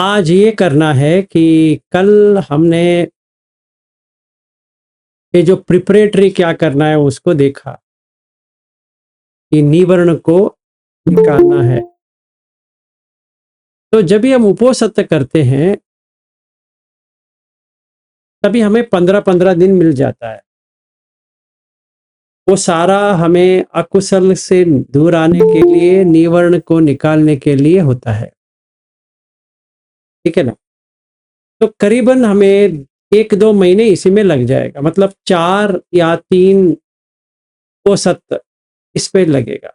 आज ये करना है कि कल हमने ये जो प्रिपरेटरी क्या करना है उसको देखा कि निवर्ण को निकालना है। तो जब भी हम उपोषित करते हैं तभी हमें 15-15 दिन मिल जाता है। वो सारा हमें अकुशल से दूर आने के लिए, निवर्ण को निकालने के लिए होता है। ठीक है ना? तो करीबन हमें 1-2 महीने इसी में लग जाएगा, मतलब 4 या 3 औसत इस पे लगेगा।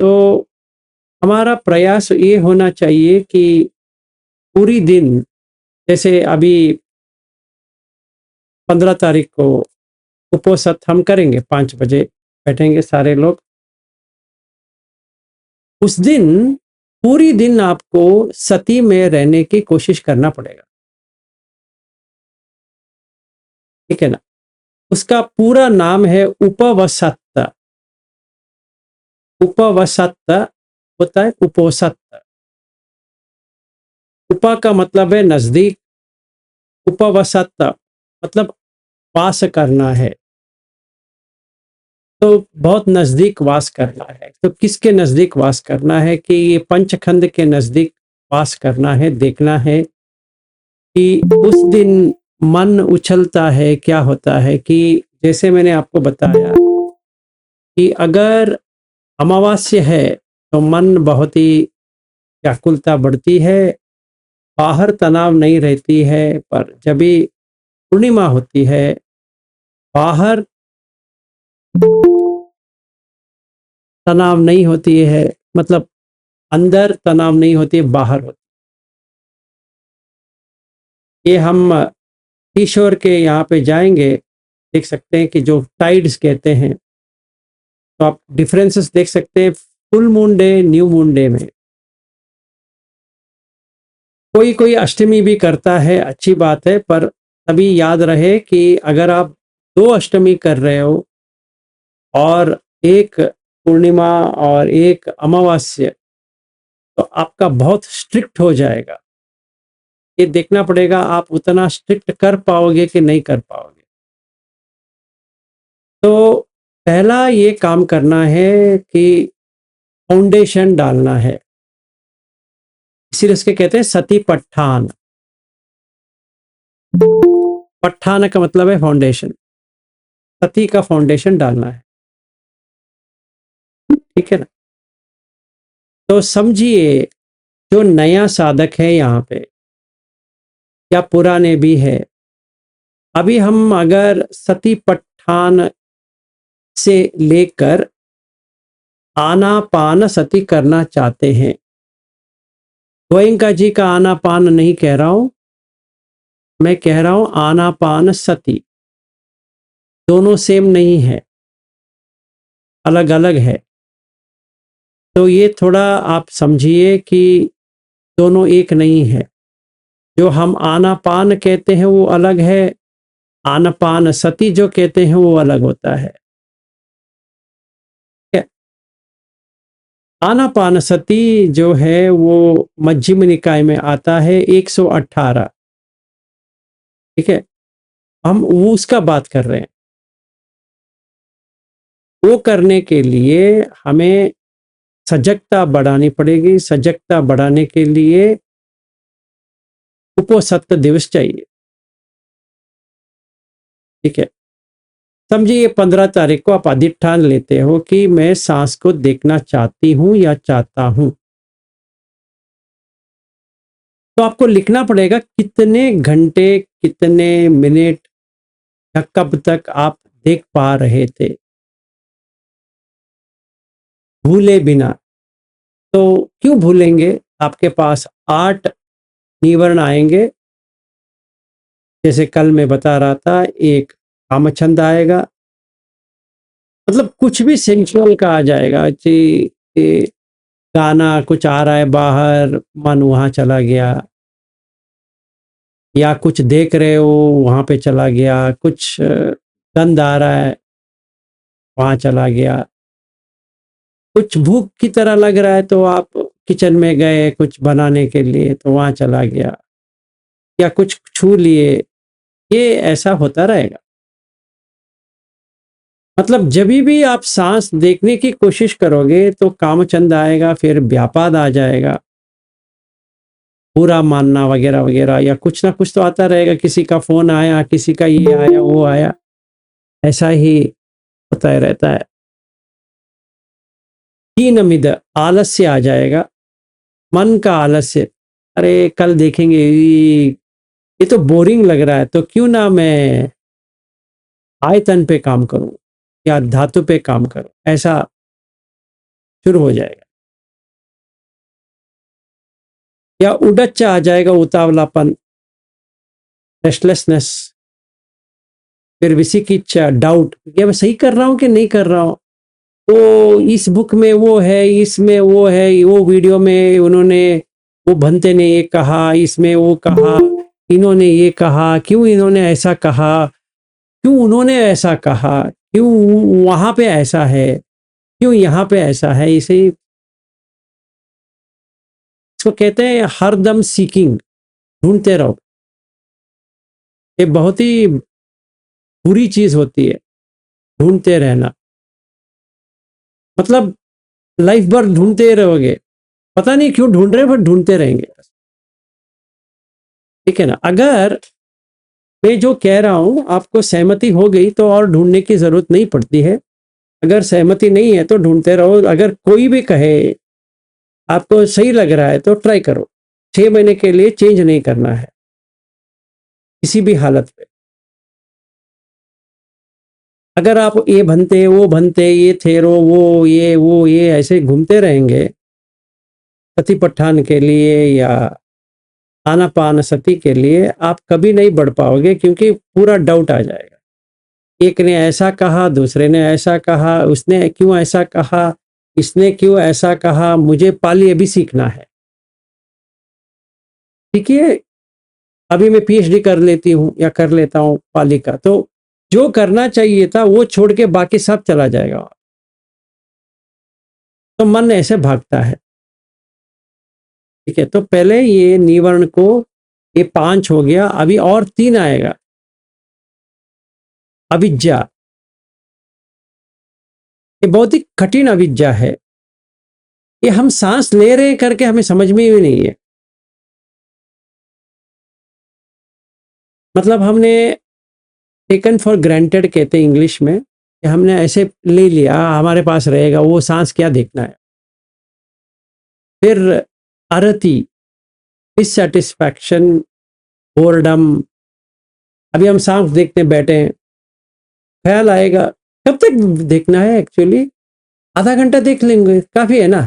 तो हमारा प्रयास ये होना चाहिए कि पूरी दिन, जैसे अभी 15 तारीख को उपोषित हम करेंगे, 5 बजे बैठेंगे सारे लोग। उस दिन पूरी दिन आपको सती में रहने की कोशिश करना पड़ेगा। ठीक है ना? उसका पूरा नाम है उपवसत्त। उपवसत्त होता है उपोषित। उपा का मतलब है नजदीक, उपवसत्त मतलब वास करना है। तो बहुत नजदीक वास करना है। तो किसके नजदीक वास करना है? कि ये पंचखंड के नजदीक वास करना है। देखना है कि उस दिन मन उछलता है, क्या होता है कि जैसे मैंने आपको बताया कि अगर अमावस्या है तो मन बहुत ही व्याकुलता बढ़ती है, बाहर तनाव नहीं रहती है, पर जब भी पूर्णिमा होती है, बाहर तनाव नहीं होती है, मतलब अंदर तनाव नहीं होती है, बाहर होती है। ये हम ईश्वर के यहाँ पे जाएंगे, देख सकते हैं कि जो टाइड्स कहते हैं, तो आप डिफरेंसेस देख सकते हैं full moon day, new moon day में। कोई कोई अष्टमी भी करता है, अच्छी बात है, पर तभी याद रहे कि अगर आप 2 अष्टमी कर रहे हो और एक पूर्णिमा और एक अमावस्या, तो आपका बहुत स्ट्रिक्ट हो जाएगा। ये देखना पड़ेगा आप उतना स्ट्रिक्ट कर पाओगे कि नहीं कर पाओगे। तो पहला ये काम करना है कि फाउंडेशन डालना है। इसीलिए इसके कहते हैं सती पट्ठान। पट्ठान का मतलब है फाउंडेशन। सती का फाउंडेशन डालना है। ठीक है ना? तो समझिए, जो नया साधक है यहाँ पे या पुराने भी है, अभी हम अगर सती पट्ठान से लेकर आनापान सती करना चाहते हैं, गोयंका जी का आनापान नहीं कह रहा हूं, मैं कह रहा हूं आनापान सती। दोनों सेम नहीं है, अलग अलग है। तो ये थोड़ा आप समझिए कि दोनों एक नहीं है। जो हम आनापान कहते हैं वो अलग है, आनापान सती जो कहते हैं वो अलग होता है। ठीक है? आनापान सती जो है वो मध्यम निकाय में आता है, 118। ठीक है? हम वो उसका बात कर रहे हैं। वो करने के लिए हमें सजगता बढ़ानी पड़ेगी। सजगता बढ़ाने के लिए उपोषित दिवस चाहिए। ठीक है? समझिए 15 तारीख को आप अधिष्ठान लेते हो कि मैं सांस को देखना चाहती हूं या चाहता हूं, तो आपको लिखना पड़ेगा कितने घंटे, कितने मिनट या कब तक आप देख पा रहे थे भूले बिना। तो क्यों भूलेंगे? आपके पास 8 निवर्ण आएंगे। जैसे कल मैं बता रहा था, एक कामछंद आएगा, मतलब कुछ भी सेंसुअल का आ जाएगा कि गाना कुछ आ रहा है बाहर, मन वहां चला गया, या कुछ देख रहे हो वहां पे चला गया, कुछ गंध आ रहा है वहां चला गया, कुछ भूख की तरह लग रहा है तो आप किचन में गए कुछ बनाने के लिए तो वहाँ चला गया, या कुछ छू लिए, ये ऐसा होता रहेगा। मतलब जभी भी आप साँस देखने की कोशिश करोगे तो कामचंद आएगा, फिर व्यापाद आ जाएगा, बुरा मानना वगैरह वगैरह, या कुछ ना कुछ तो आता रहेगा, किसी का फ़ोन आया, किसी का ये आया, वो आया, ऐसा ही होता ही रहता है। हीनमिद, आलस्य आ जाएगा, मन का आलस्य, अरे कल देखेंगे, ये तो बोरिंग लग रहा है, तो क्यों ना मैं आयतन पे काम करूं या धातु पे काम करूं, ऐसा शुरू हो जाएगा। या उडच्चा आ जाएगा, उतावलापन, रेस्टलेसनेस, फिर विसिकिच्छा, डाउट, क्या मैं सही कर रहा हूं कि नहीं कर रहा हूं, तो इस बुक में वो है, इसमें वो है, वो वीडियो में उन्होंने, वो भंते ने ये कहा, इसमें वो कहा, इन्होंने ये कहा, क्यों इन्होंने ऐसा कहा, क्यों उन्होंने ऐसा कहा, क्यों वहां पे ऐसा है, क्यों यहाँ पे ऐसा है, इसे इसको कहते हैं हरदम सीकिंग, ढूंढते रहो। ये बहुत ही बुरी चीज होती है, ढूंढते रहना। मतलब लाइफ भर ढूंढते रहोगे, पता नहीं क्यों ढूंढ रहे, पर ढूंढते रहेंगे। ठीक है ना? अगर मैं जो कह रहा हूं आपको सहमति हो गई तो और ढूंढने की जरूरत नहीं पड़ती है। अगर सहमति नहीं है तो ढूंढते रहो। अगर कोई भी कहे आपको सही लग रहा है तो ट्राई करो। 6 महीने के लिए चेंज नहीं करना है किसी भी हालत में। अगर आप ये बनते वो बनते, ये थेरो वो ये ऐसे घूमते रहेंगे सती पठान के लिए या आनापान सती के लिए, आप कभी नहीं बढ़ पाओगे, क्योंकि पूरा डाउट आ जाएगा। एक ने ऐसा कहा, दूसरे ने ऐसा कहा, उसने क्यों ऐसा कहा, इसने क्यों ऐसा कहा, मुझे पाली अभी सीखना है। ठीक है, अभी मैं पीएचडी कर लेती हूँ या कर लेता हूँ पाली का, तो जो करना चाहिए था वो छोड़ के बाकी सब चला जाएगा। तो मन ऐसे भागता है। ठीक है, तो पहले ये निवर्ण को, ये 5 हो गया, अभी और 3 आएगा। अविद्या, ये बहुत ही कठिन अविद्या है। ये हम सांस ले रहे करके हमें समझ में भी नहीं है। मतलब हमने टेकन फॉर ग्रांटेड कहते हैं इंग्लिश में, कि हमने ऐसे ले लिया हमारे पास रहेगा, वो सांस क्या देखना है। फिर अरति, डिससेटिस्फैक्शन, बोर्डम, अभी हम सांस देखते बैठे हैं, ख्याल आएगा कब तक देखना है, एक्चुअली आधा घंटा देख लेंगे काफी है ना।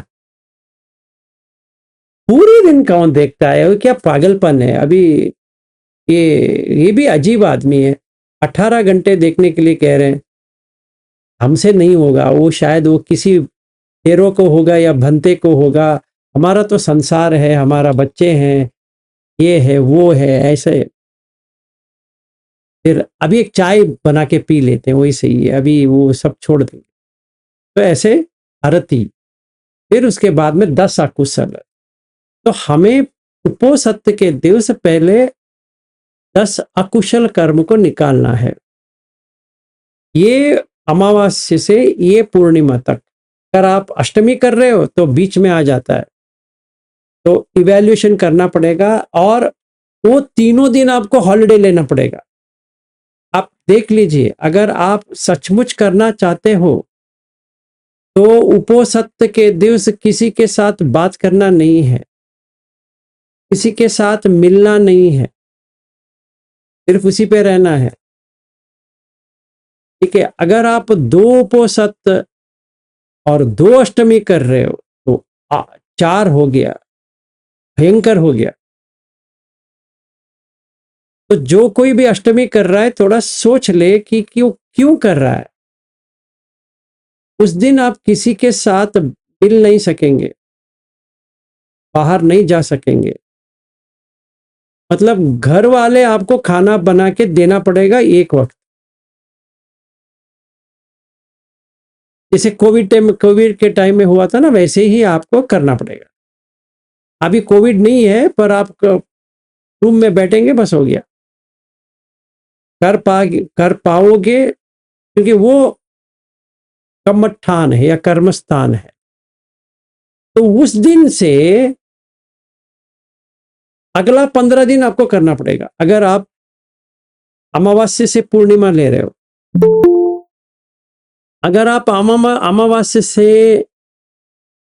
पूरे दिन कौन देखता है, वो क्या पागलपन है। अभी ये भी अजीब आदमी है, 18 घंटे देखने के लिए कह रहे हैं। हमसे नहीं होगा वो, शायद वो किसी तेरो को होगा या भंते को होगा। हमारा तो संसार है, हमारा बच्चे हैं, ये है वो है, ऐसे। फिर अभी एक चाय बना के पी लेते हैं, वही सही है, अभी वो सब छोड़ देंगे। तो ऐसे आरती, फिर उसके बाद में 10 अकुशल। तो हमें उपोसत्य के दिवस पहले 10 अकुशल कर्म को निकालना है। ये अमावस्या से ये पूर्णिमा तक। अगर आप अष्टमी कर रहे हो तो बीच में आ जाता है, तो इवैल्यूएशन करना पड़ेगा, और वो तीनों दिन आपको हॉलिडे लेना पड़ेगा। आप देख लीजिए, अगर आप सचमुच करना चाहते हो तो उपोसत्य के दिवस किसी के साथ बात करना नहीं है, किसी के साथ मिलना नहीं है, सिर्फ उसी पे रहना है। ठीक है, अगर आप 2 उपोसत्य और 2 अष्टमी कर रहे हो तो 4 हो गया, भयंकर हो गया। तो जो कोई भी अष्टमी कर रहा है थोड़ा सोच ले कि क्यों क्यों कर रहा है। उस दिन आप किसी के साथ मिल नहीं सकेंगे, बाहर नहीं जा सकेंगे। मतलब घर वाले आपको खाना बना के देना पड़ेगा एक वक्त। जैसे कोविड के टाइम में हुआ था ना, वैसे ही आपको करना पड़ेगा। अभी कोविड नहीं है, पर आप रूम में बैठेंगे बस हो गया। कर पाओगे, क्योंकि वो कर्मठान है या कर्मस्थान है। तो उस दिन से अगला 15 दिन आपको करना पड़ेगा। अगर आप अमावस्या से पूर्णिमा ले रहे हो, अगर आप अमावस्या से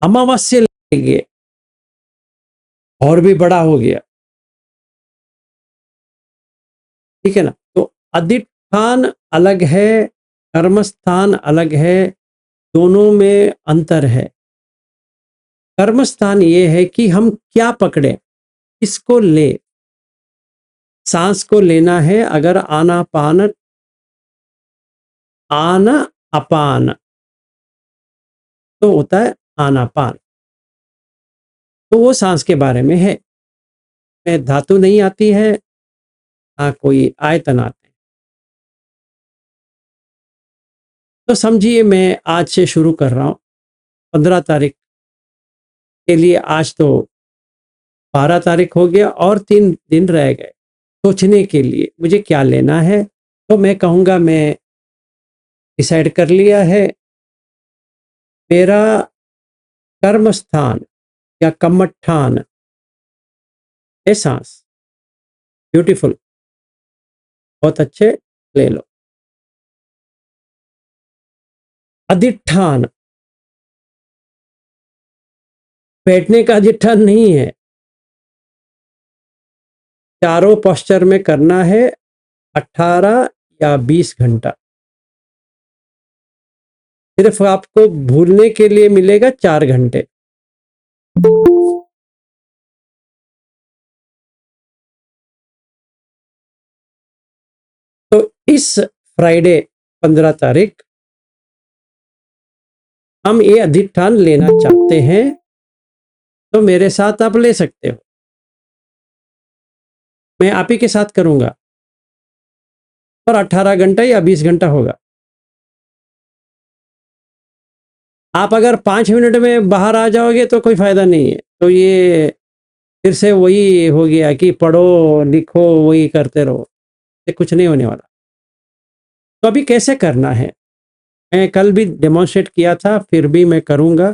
अमावस्या लेंगे और भी बड़ा हो गया, ठीक है ना। तो अधिष्ठान अलग है, कर्मस्थान अलग है, दोनों में अंतर है। कर्मस्थान ये है कि हम क्या पकड़े, किसको ले। सांस को लेना है, अगर आनापान आना अपान तो होता है आनापान, तो वो सांस के बारे में है। धातु नहीं आती है, हाँ कोई आयतन आते हैं। तो समझिए मैं आज से शुरू कर रहा हूं, 15 तारीख के लिए। आज तो 12 तारीख हो गया और 3 दिन रह गए सोचने के लिए मुझे क्या लेना है। तो मैं कहूँगा मैं डिसाइड कर लिया है, मेरा कर्म स्थान या कम्मठान है सांस। ब्यूटीफुल, बहुत अच्छे, ले लो। अधिष्ठान, बैठने का अधिष्ठान नहीं है, चारों पोस्चर में करना है 18 या 20 घंटा। सिर्फ आपको भूलने के लिए मिलेगा 4 घंटे। तो इस फ्राइडे 15 तारीख हम ये अधिष्ठान लेना चाहते हैं, तो मेरे साथ आप ले सकते हो। मैं आप ही के साथ करूंगा और 18 घंटा या 20 घंटा होगा। आप अगर 5 मिनट में बाहर आ जाओगे तो कोई फायदा नहीं है। तो ये फिर से वही हो गया कि पढ़ो लिखो वही करते रहो, ये कुछ नहीं होने वाला। तो अभी कैसे करना है, मैं कल भी डेमोन्स्ट्रेट किया था, फिर भी मैं करूंगा।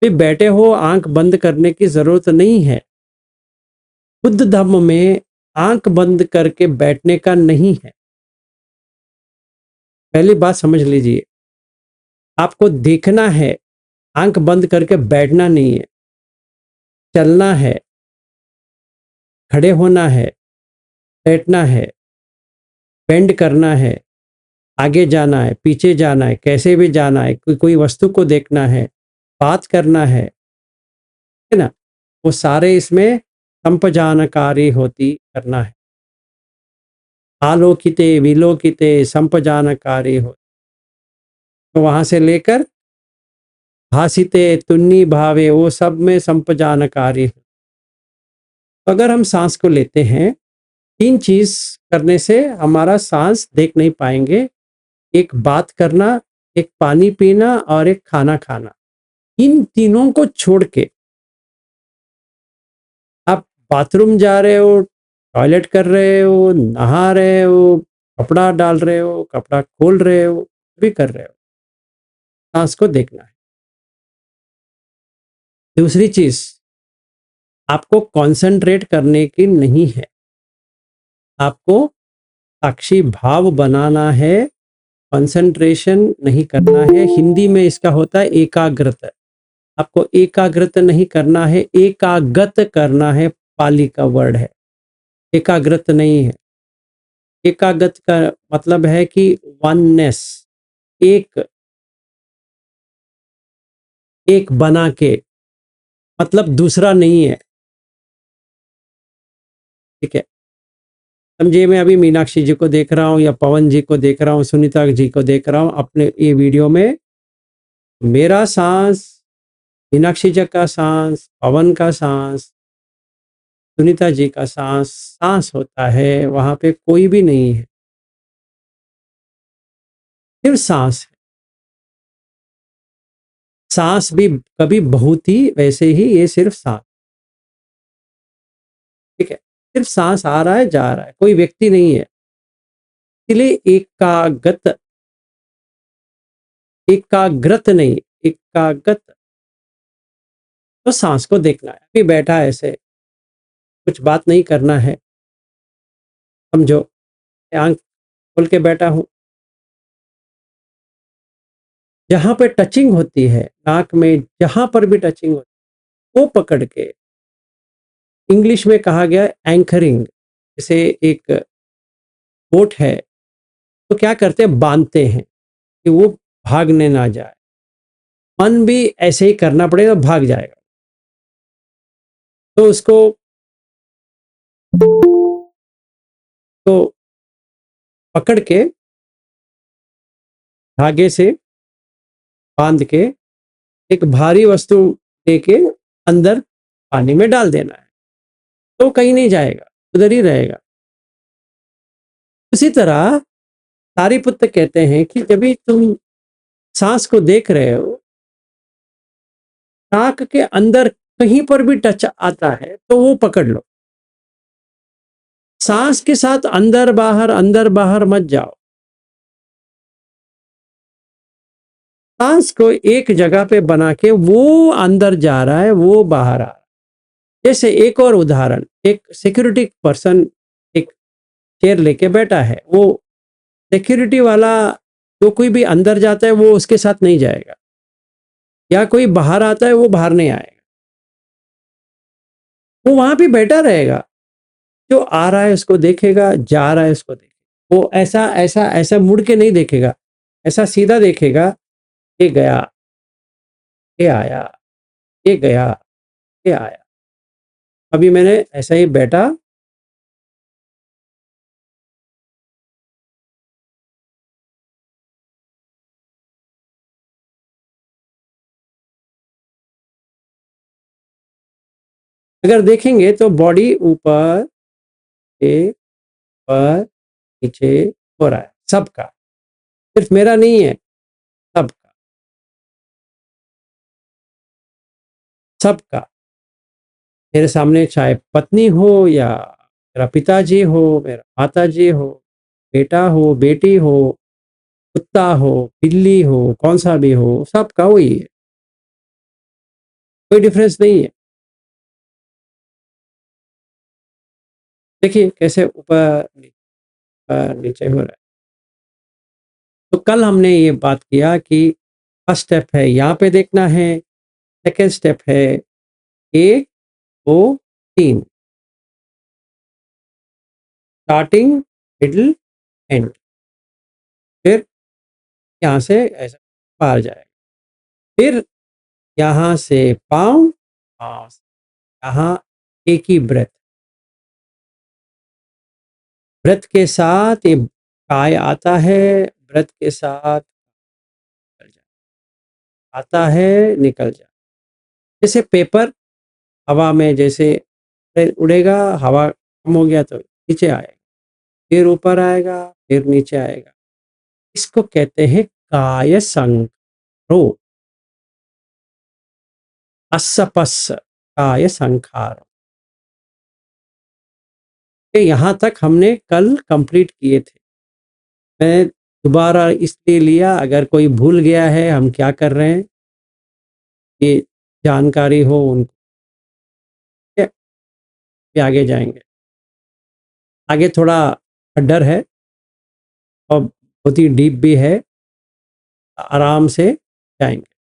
भी बैठे हो, आंख बंद करने की जरूरत नहीं है। बुद्ध धर्म में आंख बंद करके बैठने का नहीं है, पहली बात समझ लीजिए। आपको देखना है, आंख बंद करके बैठना नहीं है। चलना है, खड़े होना है, बैठना है, बेंड करना है, आगे जाना है, पीछे जाना है, कैसे भी जाना है, कोई वस्तु को देखना है, बात करना है ना। वो सारे इसमें संपजानकारी होती करना है। आलोकिते विलोकिते संपजानकारी हो, तो वहां से लेकर भासिते तुन्नी भावे, वो सब में संपजानकारी हो। तो अगर हम सांस को लेते हैं, 3 चीज करने से हमारा सांस देख नहीं पाएंगे। एक बात करना, एक पानी पीना और एक खाना खाना। इन तीनों को छोड़ के आप बाथरूम जा रहे हो, टॉयलेट कर रहे हो, नहा रहे हो, कपड़ा डाल रहे हो, कपड़ा खोल रहे हो, भी कर रहे हो, सांस को देखना है। दूसरी चीज, आपको कंसंट्रेट करने की नहीं है, आपको साक्षी भाव बनाना है, कंसंट्रेशन नहीं करना है। हिंदी में इसका होता है एकाग्रत। आपको एकाग्रत नहीं करना है, एकागत करना है, पाली का वर्ड है, एकाग्रत नहीं है। एकागत का मतलब है कि वननेस, एक एक बना के, मतलब दूसरा नहीं है, ठीक है। समझिए मैं अभी मीनाक्षी जी को देख रहा हूँ या पवन जी को देख रहा हूँ, सुनीता जी को देख रहा हूँ अपने ये वीडियो में। मेरा सांस, मीनाक्षी जी का सांस, पवन का सांस, सुनीता जी का सांस, सांस होता है, वहां पे कोई भी नहीं है, सिर्फ सांस है। सांस भी कभी बहुत ही वैसे ही, ये सिर्फ सांस। ठीक है? सिर्फ साँस आ रहा है, जा रहा है, कोई व्यक्ति नहीं है। इसलिए एकाग्रत नहीं, एकाग्रत तो साँस को देखना है। अभी बैठा ऐसे, कुछ बात नहीं करना है, समझो, आँख खोल के बैठा हूँ। जहाँ पे टचिंग होती है, नाक में जहाँ पर भी टचिंग होती है, वो पकड़ के इंग्लिश में कहा गया है एंकरिंग। जैसे एक बोट है, तो क्या करते हैं, बाँधते हैं कि वो भागने ना जाए। मन भी ऐसे ही करना पड़ेगा, भाग जाएगा। तो उसको तो पकड़ के धागे से बांध के एक भारी वस्तु लेके अंदर पानी में डाल देना है, तो कहीं नहीं जाएगा, उधर ही रहेगा। उसी तरह सारीपुत्र कहते हैं कि जब भी तुम सांस को देख रहे हो, नाक के अंदर कहीं पर भी टच आता है तो वो पकड़ लो। सांस के साथ अंदर बाहर मत जाओ। सांस को एक जगह पे बना के वो अंदर जा रहा है, वो बाहर आ रहा है। जैसे एक और उदाहरण, एक सिक्योरिटी पर्सन एक चेयर लेके बैठा है, वो सिक्योरिटी वाला जो कोई भी अंदर जाता है वो उसके साथ नहीं जाएगा, या कोई बाहर आता है वो बाहर नहीं आएगा, वो वहां पे बैठा रहेगा। जो आ रहा है उसको देखेगा, जा रहा है उसको देखेगा। वो ऐसा ऐसा ऐसा मुड़ के नहीं देखेगा, ऐसा सीधा देखेगा। ये गया, ये आया, ये गया, ये आया। अभी मैंने ऐसा ही बैठा, अगर देखेंगे तो बॉडी ऊपर से ऊपर नीचे हो रहा है सबका, सिर्फ मेरा नहीं है, सबका, सबका। मेरे सामने चाहे पत्नी हो, या मेरा पिताजी हो, मेरा माताजी हो, बेटा हो, बेटी हो, कुत्ता हो, बिल्ली हो, कौन सा भी हो, सबका वही है, कोई डिफरेंस नहीं है। देखिए कैसे ऊपर नीचे हो रहा है। तो कल हमने ये बात किया कि फर्स्ट स्टेप है यहाँ पे देखना है, सेकेंड स्टेप है एक, दो, तीन, स्टार्टिंग, मिडल, एंड। फिर यहाँ से ऐसा बाहर जाएगा, फिर यहाँ से पाँव, पाँव से यहाँ, एक ही ब्रेथ, ब्रेथ के साथ ये काय आता है, ब्रेथ के साथ निकल जाए, आता है, निकल जाए। जैसे पेपर हवा में जैसे उड़ेगा, हवा कम हो गया तो नीचे आएगा, फिर ऊपर आएगा, फिर नीचे आएगा। इसको कहते हैं काय संक्रो, अस्सपस काय संखार। यहाँ तक हमने कल कंप्लीट किए थे। मैं दोबारा इसलिए लिया, अगर कोई भूल गया है हम क्या कर रहे हैं, ये जानकारी हो उनको, ठीक है? फिर आगे जाएंगे। आगे थोड़ा डर है और बहुत ही डीप भी है, आराम से जाएंगे,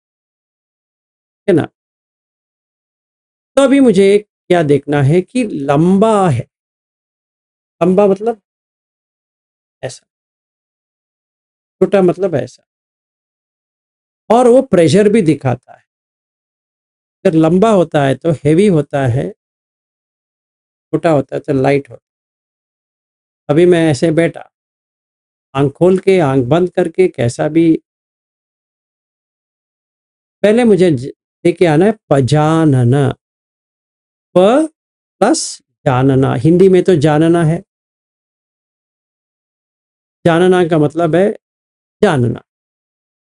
है ना। तो अभी मुझे क्या देखना है कि लंबा है, लंबा मतलब ऐसा, छोटा मतलब ऐसा, और वो प्रेशर भी दिखाता है। अगर लंबा होता है तो हेवी होता है, छोटा होता है तो लाइट होता है। अभी मैं ऐसे बैठा, आँख खोल के, आँख बंद करके, कैसा भी, पहले मुझे लेके आना है पजानना, प प्लस जानना। हिंदी में तो जानना है, जानना का मतलब है जानना,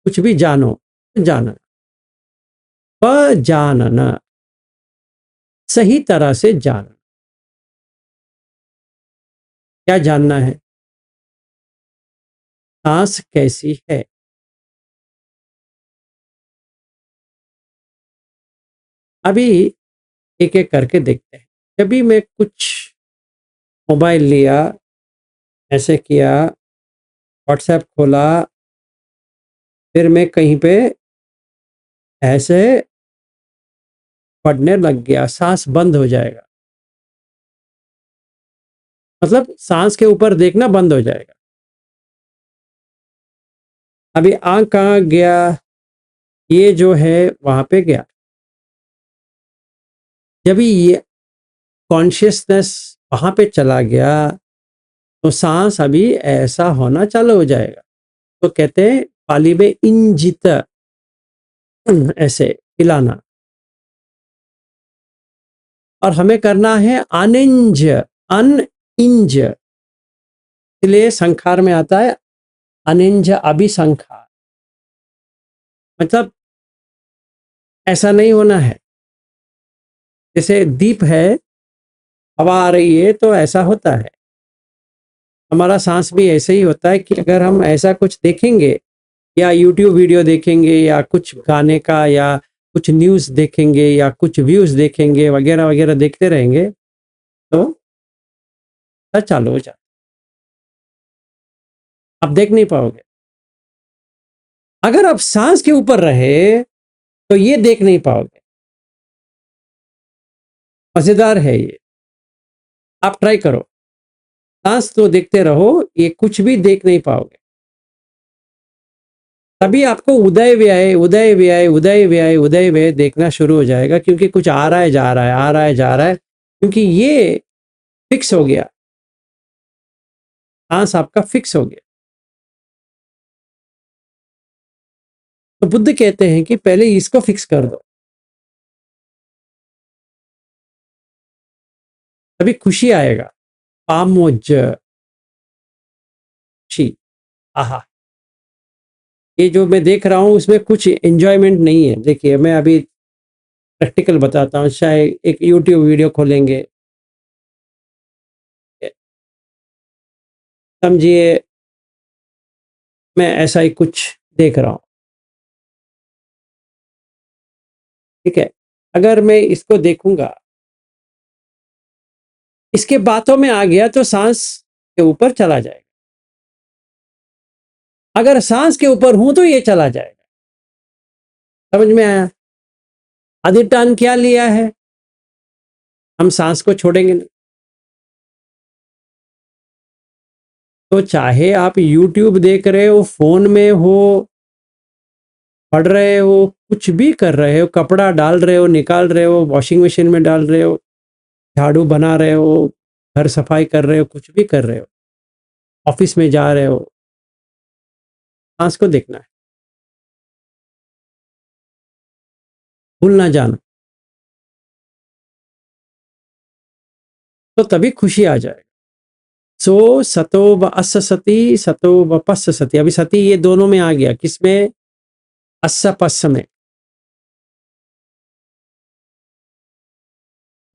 कुछ भी जानो, जानना। प जानना, सही तरह से जानना। क्या जानना है? सांस कैसी है? अभी एक-एक करके देखते हैं। जब भी मैं कुछ मोबाइल लिया, ऐसे किया, व्हाट्सएप खोला, फिर मैं कहीं पे ऐसे पढ़ने लग गया, साँस बंद हो जाएगा। मतलब साँस के ऊपर देखना बंद हो जाएगा। अभी आँख कहाँ गया? ये जो है वहाँ पे गया। जब ये कॉन्शियसनेस वहाँ पे चला गया, तो साँस अभी ऐसा होना चालू हो जाएगा। तो कहते हैं पाली में इंजित ऐसे हिलाना। और हमें करना है अनिंज, अनइंज। इसलिए संखार में आता है अनिंज अभिसंखार। मतलब ऐसा नहीं होना है। जैसे दीप है, हवा आ रही है तो ऐसा होता है। हमारा सांस भी ऐसे ही होता है कि अगर हम ऐसा कुछ देखेंगे या यूट्यूब वीडियो देखेंगे या कुछ गाने का या कुछ न्यूज़ देखेंगे या कुछ व्यूज़ देखेंगे वगैरह वगैरह देखते रहेंगे तो चालू हो जाए। आप देख नहीं पाओगे। अगर आप सांस के ऊपर रहे तो ये देख नहीं पाओगे। मजेदार है ये। आप ट्राई करो। सांस तो देखते रहो, ये कुछ भी देख नहीं पाओगे। तभी आपको उदय व्यय उदय व्यय उदय व्यय उदय व्यय देखना शुरू हो जाएगा, क्योंकि कुछ आ रहा है जा रहा है, आ रहा है जा रहा है, क्योंकि ये फिक्स हो गया। सांस आपका फिक्स हो गया। तो बुद्ध कहते हैं कि पहले इसको फिक्स कर दो, तभी खुशी आएगा। पामोज खुशी। आहा, ये जो मैं देख रहा हूं उसमें कुछ एंजॉयमेंट नहीं है। देखिए मैं अभी प्रैक्टिकल बताता हूँ। शायद एक यूट्यूब वीडियो खोलेंगे, समझिए मैं ऐसा ही कुछ देख रहा हूँ, ठीक है। अगर मैं इसको देखूंगा, इसके बातों में आ गया तो सांस के ऊपर चला जाएगा। अगर सांस के ऊपर हूं तो ये चला जाएगा। समझ में आया? अधिष्ठान क्या लिया है? हम सांस को छोड़ेंगे नहीं। तो चाहे आप यूट्यूब देख रहे हो, फोन में हो, पढ़ रहे हो, कुछ भी कर रहे हो, कपड़ा डाल रहे हो, निकाल रहे हो, वॉशिंग मशीन में डाल रहे हो, झाड़ू बना रहे हो, घर सफाई कर रहे हो, कुछ भी कर रहे हो, ऑफिस में जा रहे हो, सांस को देखना है। भूल ना जाना। तो तभी खुशी आ जाएगी। सो सतो व अस सती, सतो व पस्स सती। अभी सती ये दोनों में आ गया। किसमें? अस पस्स में।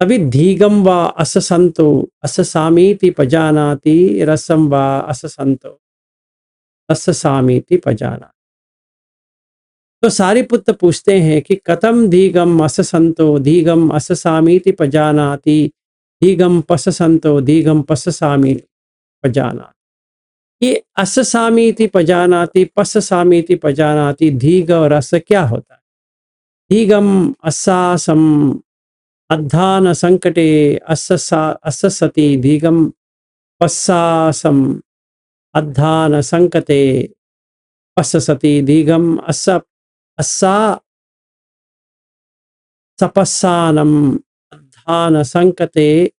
अभी धीगम व अस संतो, अस सामीति पजानाति, रसम व अस संतो, अस सामीति पजाना। तो सारिपुत्र पूछते हैं कि कथम धीगम अस संतो, धीगम अस सामीति पजानाति, धीगम पस संतो, धीगम पस सामीति पजाना। ये अस सामीति पजानाति, पस सामीति पजानाति, धीग और अस क्या होता है? धीगम अस्सासम अध्धान संकटे अस सति, धीगम पस्सासम अध्धान संकटे पस सति, धीगम अस्सा सपस्सानम अध्धान संकते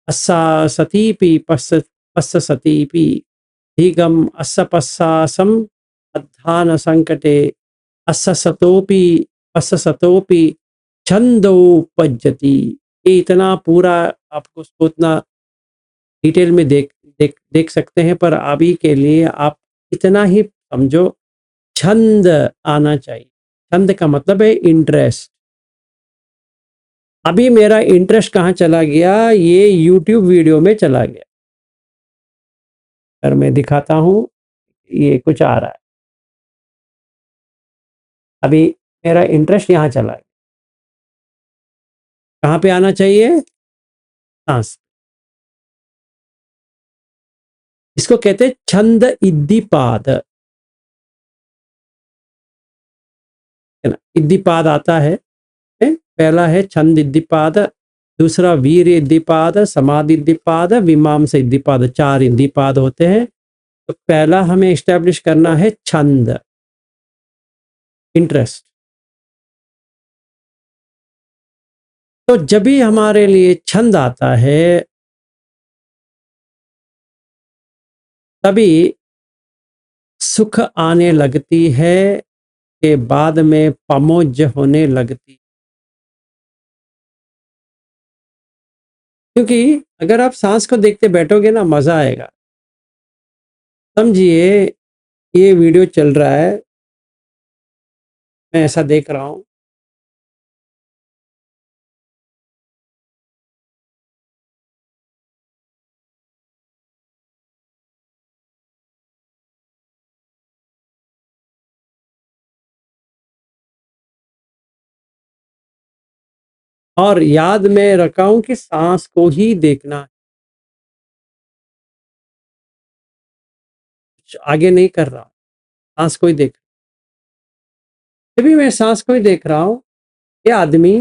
अस्सा सतीपि पस्स सतीपि, धीगम अस्सपस्सासम अध्धान संकटे अस्य सतोपि पस्स सतोपि छंदोपज्जति। ये इतना पूरा आपको उसको उतना डिटेल में देख सकते हैं, पर अभी के लिए आप इतना ही समझो, छंद आना चाहिए। छंद का मतलब है इंटरेस्ट। अभी मेरा इंटरेस्ट कहाँ चला गया? ये यूट्यूब वीडियो में चला गया। अगर मैं दिखाता हूँ, ये कुछ आ रहा है। अभी मेरा इंटरेस्ट यहाँ चला है। कहाँ पे आना चाहिए? सांस। इसको कहते हैं छंद इद्दीपाद, है ना? इद्दीपाद आता है, पहला है छंद इद्दीपाद, दूसरा वीर इद्दीपाद, समाधि इद्दीपाद, मीमांसा इद्दीपाद, 4 इद्दीपाद होते हैं। तो पहला हमें एस्टैब्लिश करना है छंद, इंटरेस्ट। तो जब भी हमारे लिए छंद आता है, तभी सुख आने लगती है, के बाद में पमोज होने लगती। क्योंकि अगर आप सांस को देखते बैठोगे ना, मजा आएगा। समझिए ये वीडियो चल रहा है, मैं ऐसा देख रहा हूं, और याद में रखा हूं कि सांस को ही देखना, आगे नहीं कर रहा, सांस को ही देख। तभी मैं सांस को ही देख रहा हूं, ये आदमी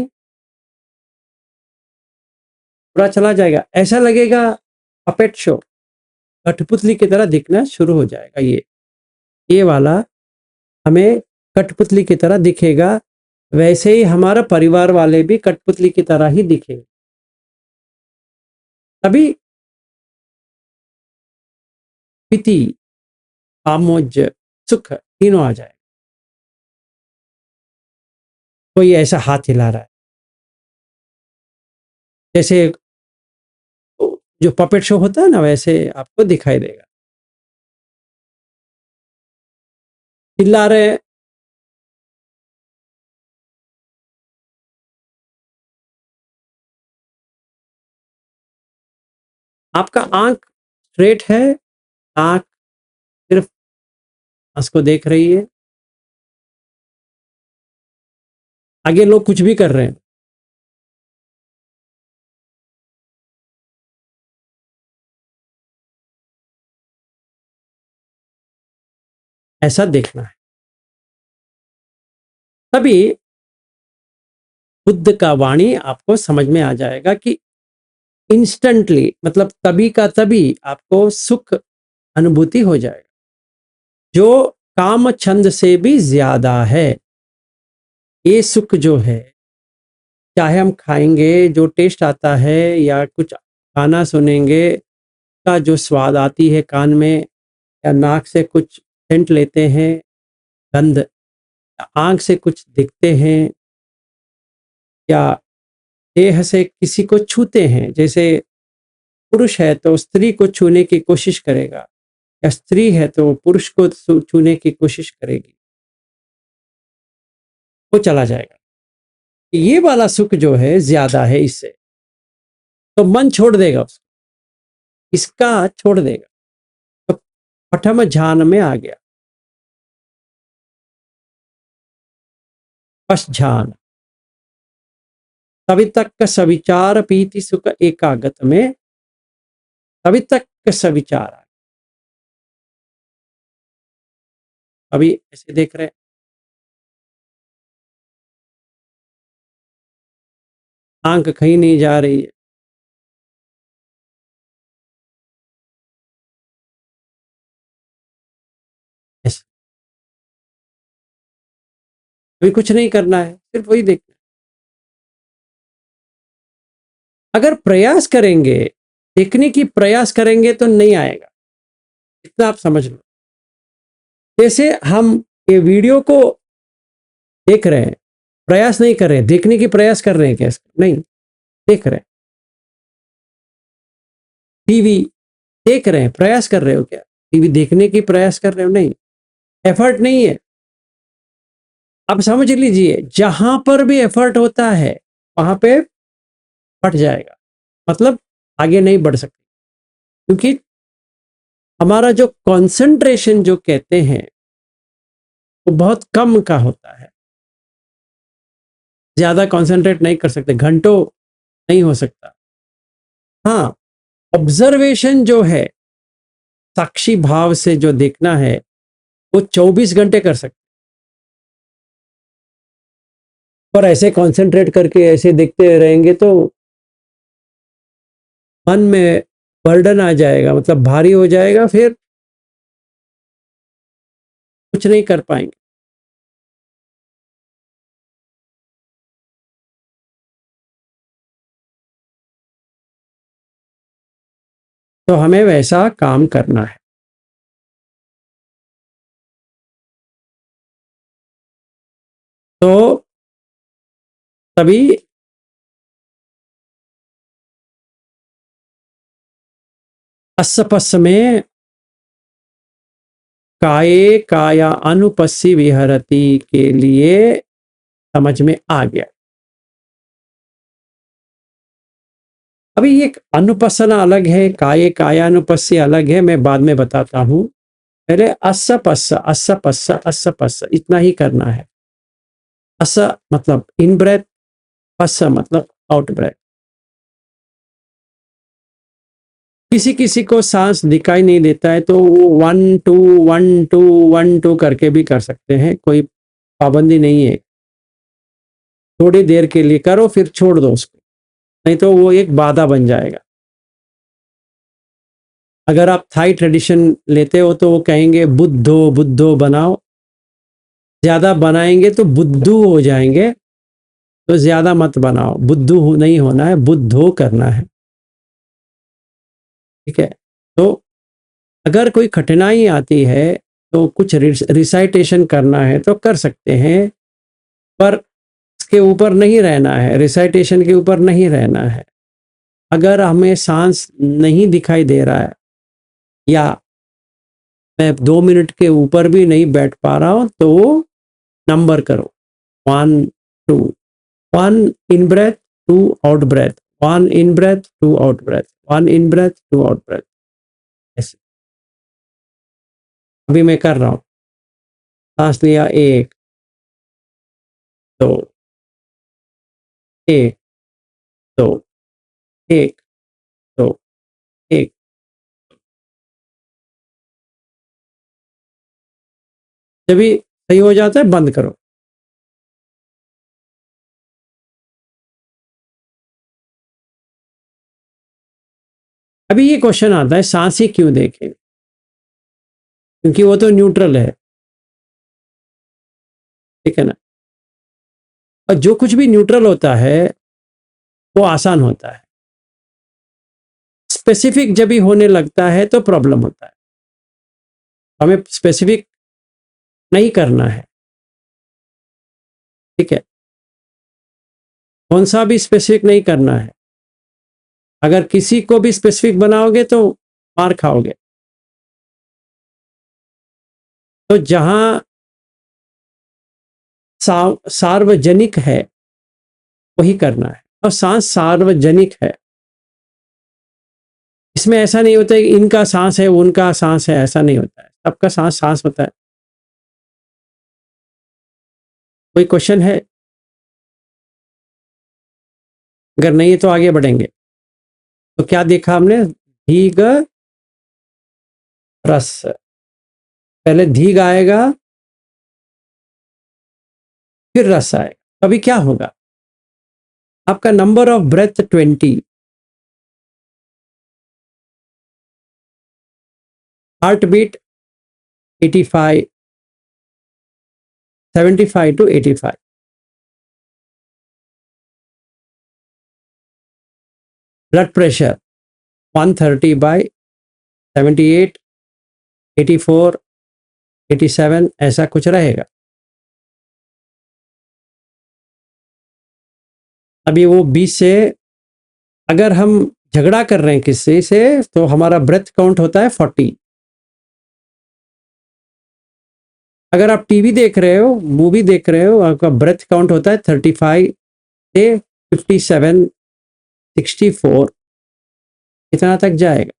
पूरा चला जाएगा, ऐसा लगेगा पपेट शो, कठपुतली की तरह दिखना शुरू हो जाएगा। ये वाला हमें कठपुतली की तरह दिखेगा, वैसे ही हमारा परिवार वाले भी कठपुतली की तरह ही दिखेंगे। तभी प्रीति, आमोज, सुख तीनों आ जाए। कोई ऐसा हाथ हिला रहा है जैसे जो पपेट शो होता है ना, वैसे आपको दिखाई देगा। चिल्ला रहे हैं, आपका आंख स्ट्रेट है, आंख सिर्फ सांस को देख रही है, आगे लोग कुछ भी कर रहे हैं। ऐसा देखना है, तभी बुद्ध का वाणी आपको समझ में आ जाएगा कि इंस्टेंटली, मतलब तभी का तभी आपको सुख अनुभूति हो जाएगा, जो काम छंद से भी ज्यादा है। ये सुख जो है, चाहे हम खाएंगे, जो टेस्ट आता है, या कुछ गाना सुनेंगे, का जो स्वाद आती है कान में, या नाक से कुछ सेंट लेते हैं, गंध, आंख से कुछ दिखते हैं, या देह से किसी को छूते हैं, जैसे पुरुष है तो स्त्री को छूने की कोशिश करेगा, या स्त्री है तो पुरुष को छूने की कोशिश करेगी, वो चला जाएगा। ये वाला सुख जो है ज्यादा है इससे, तो मन छोड़ देगा उसको, इसका छोड़ देगा। तो प्रथम ध्यान में आ गया, पश ध्यान, तभी तक सविचार पीति सुख एकागत में, तभी तक सविचार। अभी ऐसे देख रहे हैं, आंख कहीं नहीं जा रही है, ऐसे अभी कुछ नहीं करना है, सिर्फ वही देखना है। अगर प्रयास करेंगे, देखने की प्रयास करेंगे तो नहीं आएगा, इतना आप समझ लो। जैसे हम ये वीडियो को देख रहे हैं, प्रयास नहीं कर रहे हैं, देखने की प्रयास कर रहे हैं क्या? नहीं, देख रहे हैं। टीवी देख रहे हैं, प्रयास कर रहे हो क्या? टीवी देखने की प्रयास कर रहे हो? नहीं, एफर्ट नहीं है। अब समझ लीजिए, जहां पर भी एफर्ट होता है वहां पे फट जाएगा, मतलब आगे नहीं बढ़ सकते, क्योंकि हमारा जो कंसंट्रेशन जो कहते हैं वो बहुत कम का होता है, ज्यादा कंसंट्रेट नहीं कर सकते, घंटों नहीं हो सकता। हाँ, ऑब्जर्वेशन जो है, साक्षी भाव से जो देखना है, वो 24 घंटे कर सकते। पर ऐसे कंसंट्रेट करके ऐसे देखते रहेंगे तो मन में बर्डन आ जाएगा, मतलब भारी हो जाएगा, फिर कुछ नहीं कर पाएंगे। तो हमें वैसा काम करना है। तो तभी अस्सपस्स में काये काया अनुपस्सी विहरती के लिए समझ में आ गया। अभी एक अनुपस्सना अलग है, काये कायानुपस्सी अलग है, मैं बाद में बताता हूं। पहले अस्सपस्स अस्सपस्स अस्सपस्स इतना ही करना है। अस मतलब इन ब्रेथ, पस्स मतलब आउट ब्रेथ। किसी किसी को सांस दिखाई नहीं देता है तो वो 1 2 1 2 1 2 करके भी कर सकते हैं, कोई पाबंदी नहीं है। थोड़ी देर के लिए करो फिर छोड़ दो उसको, नहीं तो वो एक बाधा बन जाएगा। अगर आप थाई ट्रेडिशन लेते हो तो वो कहेंगे बुद्धो बुद्धो बनाओ, ज्यादा बनाएंगे तो बुद्धू हो जाएंगे, तो ज्यादा मत बनाओ, बुद्धू नहीं होना है, बुद्धो करना है। ठीक है। तो अगर कोई कठिनाई आती है तो कुछ रिसाइटेशन करना है तो कर सकते हैं, पर इसके ऊपर नहीं रहना है, रिसाइटेशन के ऊपर नहीं रहना है। अगर हमें सांस नहीं दिखाई दे रहा है या मैं 2 मिनट के ऊपर भी नहीं बैठ पा रहा हूं तो नंबर करो, 1 2, 1 in breath, 2 out breath, 1 in breath, 2 out breath, 1 in breath, 2 out breath। ऐसे अभी मैं कर रहा हूं। सांस लिया, 1 2, 1 2, 1 2 1। जब भी सही हो जाता है बंद करो। अभी ये क्वेश्चन आता है सांस ही क्यों देखें, क्योंकि वो तो न्यूट्रल है। ठीक है ना। और जो कुछ भी न्यूट्रल होता है वो आसान होता है, स्पेसिफिक जब भी होने लगता है तो प्रॉब्लम होता है। हमें स्पेसिफिक नहीं करना है। ठीक है। कौन सा भी स्पेसिफिक नहीं करना है। अगर किसी को भी स्पेसिफिक बनाओगे तो मार खाओगे। तो जहां सार्वजनिक है वही करना है, और सांस सार्वजनिक है। इसमें ऐसा नहीं होता है कि इनका सांस है उनका सांस है, ऐसा नहीं होता है, सबका सांस सांस होता है। कोई क्वेश्चन है? अगर नहीं है तो आगे बढ़ेंगे। तो क्या देखा हमने? धीग रस। पहले धीग आएगा फिर रस आएगा। अभी क्या होगा, आपका number of breath 20, heart beat 85, 75 to 85, blood pressure 130/78, 84, 87 ऐसा कुछ रहेगा। अभी वो 20 से अगर हम झगड़ा कर रहे हैं किसी से तो हमारा ब्रेथ काउंट होता है 40। अगर आप टीवी देख रहे हो, मूवी देख रहे हो, आपका ब्रेथ काउंट होता है 35 से 57, 64, इतना तक जाएगा।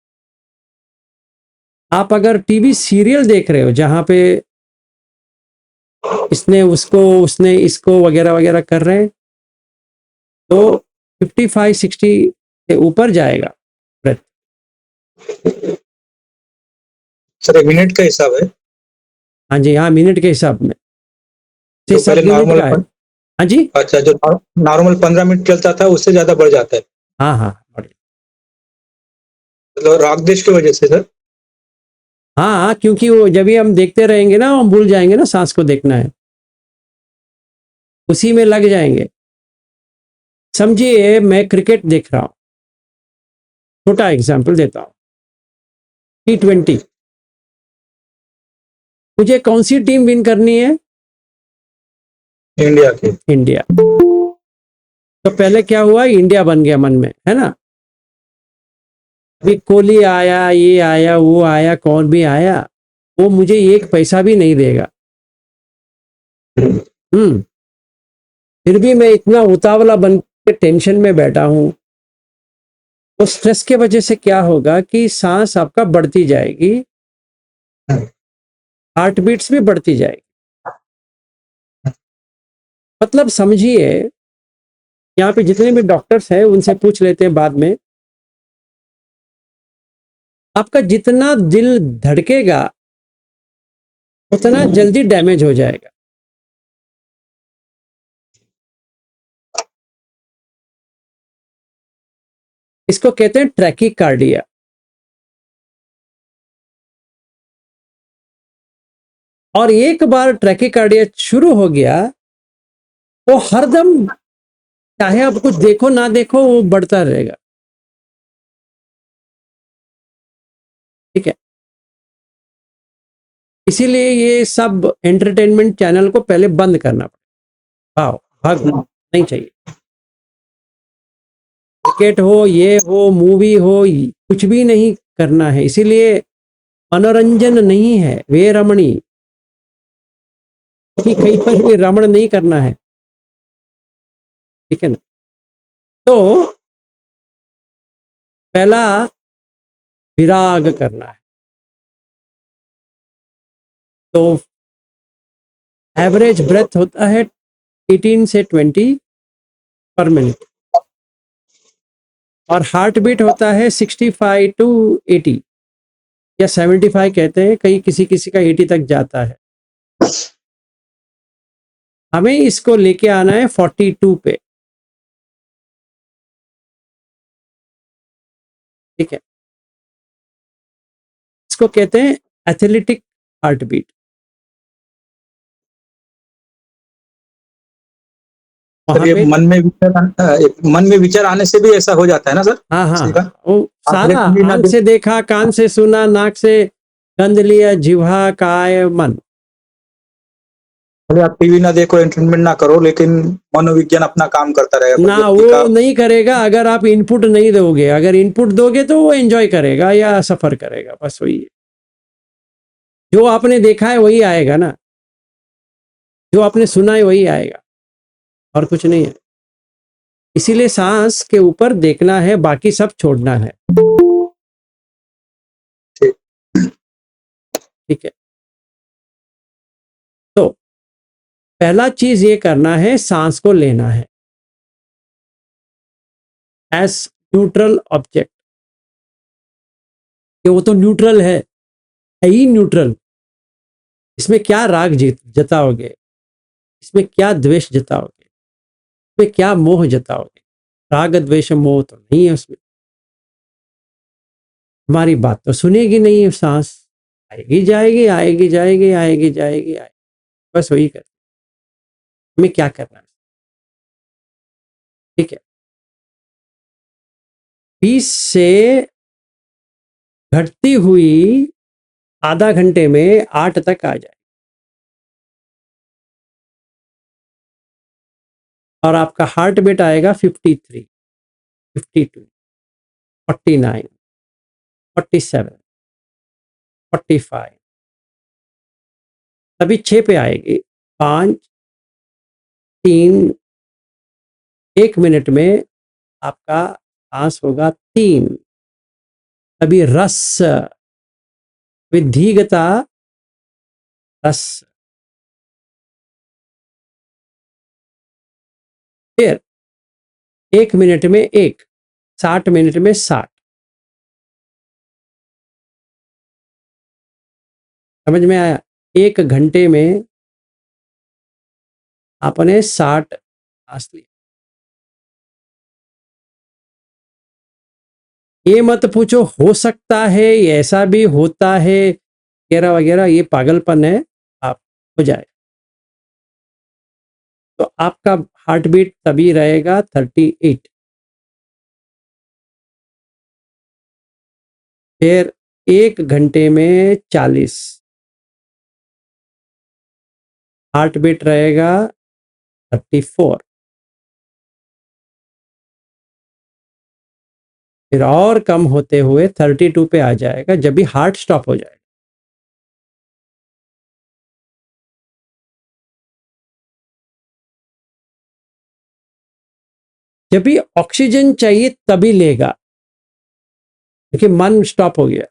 आप अगर टीवी सीरियल देख रहे हो जहां पे इसने उसको उसने इसको वगैरह वगैरह कर रहे हैं, तो 55-60 से ऊपर जाएगा ब्रेथ। सर 1 मिनट का हिसाब है? हाँ जी, हाँ मिनट के हिसाब में, जो सब पहले यूनिट नॉर्मल का है। हाँ जी, अच्छा, जो नॉर्मल 15 मिनट चलता था उससे ज्यादा बढ़ जाता है, हाँ हाँ बढ़िया। मतलब राग देश की वजह से सर? हाँ हाँ, क्योंकि वो जब भी हम देखते रहेंगे ना, हम भूल जाएंगे ना सांस को देखना है, उसी में लग जाएंगे। समझिए मैं क्रिकेट देख रहा हूं, छोटा एग्जाम्पल देता हूं, T20, मुझे कौन सी टीम विन करनी है? इंडिया की। इंडिया। तो पहले क्या हुआ, इंडिया बन गया मन में, है ना। अभी कोहली आया, ये आया, वो आया, कौन भी आया, वो मुझे एक पैसा भी नहीं देगा। फिर भी मैं इतना उतावला बन के टेंशन में बैठा हूं। तो स्ट्रेस के वजह से क्या होगा कि सांस आपका बढ़ती जाएगी, हार्ट बीट्स भी बढ़ती जाएगी। मतलब समझिए, यहाँ पे जितने भी डॉक्टर्स हैं उनसे पूछ लेते हैं बाद में, आपका जितना दिल धड़केगा उतना जल्दी डैमेज हो जाएगा। इसको कहते हैं ट्रैकीकार्डिया। और एक बार ट्रैकीकार्डिया शुरू हो गया, वो हरदम, चाहे आप कुछ देखो ना देखो, वो बढ़ता रहेगा। ठीक है, इसीलिए ये सब एंटरटेनमेंट चैनल को पहले बंद करना पड़ेगा। वाह, भाग नहीं चाहिए। क्रिकेट हो, ये हो, मूवी हो, कुछ भी नहीं करना है। इसीलिए मनोरंजन नहीं है, वे रमणी, कि कहीं पर भी रमण नहीं करना है। ठीक है ना। तो पहला विराग करना है। तो एवरेज ब्रेथ होता है 18 से 20 पर मिनट, और हार्ट बीट होता है 65 टू 80 या 75 कहते हैं, कहीं किसी किसी का 80 तक जाता है। हमें इसको लेके आना है 42 पे। ठीक है, इसको कहते हैं एथलेटिक हार्ट बीट। सर वहां ये पे मन में विचार आने से भी ऐसा हो जाता है ना सर? हाँ हाँ किसी हाँ, का वो सारा आंखें भी ना आंख से देखा, कान से सुना, नाक से गंध लिया, जिह्वा, काय, मन। भले आप टीवी ना देखो, एंटरटेनमेंट ना करो, लेकिन मनोविज्ञान अपना काम करता रहेगा ना, व्यक्ति का। वो नहीं करेगा अगर आप इनपुट नहीं दोगे। अगर इनपुट दोगे तो वो एंजॉय करेगा या सफर करेगा, बस वही है। जो आपने देखा है वही आएगा ना, जो आपने सुना है वही आएगा, और कुछ नहीं है। इसीलिए सांस के ऊपर देखना है, बाकी सब छोड़ना है। ठीक। ठीक है, तो पहला चीज ये करना है, सांस को लेना है एज न्यूट्रल ऑब्जेक्ट, कि वो तो न्यूट्रल है ही न्यूट्रल। इसमें क्या राग जताओगे, इसमें क्या द्वेष जताओगे, इसमें क्या मोह जताओगे? राग द्वेष मोह तो नहीं है उसमें। हमारी बात तो सुनेगी नहीं है सांस, आएगी जाएगी, आएगी जाएगी, आएगी जाएगी, आएगी, बस वही कर। हमें क्या करना है? ठीक है, 20 से घटती हुई आधा घंटे में 8 तक आ जाए, और आपका हार्ट बीट आएगा 53, 52, 49, 47, 45, तभी 6 पे आएगी। 5, 3, 1 मिनट में आपका सांस होगा 3, अभी रस विधिगता रस। फिर 1 मिनट में 1, 60 मिनट में 60। समझ में आया? 1 घंटे में आपने 60 सांस लिए। ये मत पूछो हो सकता है, ये ऐसा भी होता है वगैरह वगैरह, ये पागलपन है। आप हो जाए तो आपका हार्ट बीट तभी रहेगा 38। फिर 1 घंटे में 40 हार्ट बीट रहेगा 34। फिर और कम होते हुए 32 पे आ जाएगा जब भी हार्ट स्टॉप हो जाएगा। जब भी ऑक्सीजन चाहिए तभी लेगा, क्योंकि मन स्टॉप हो गया।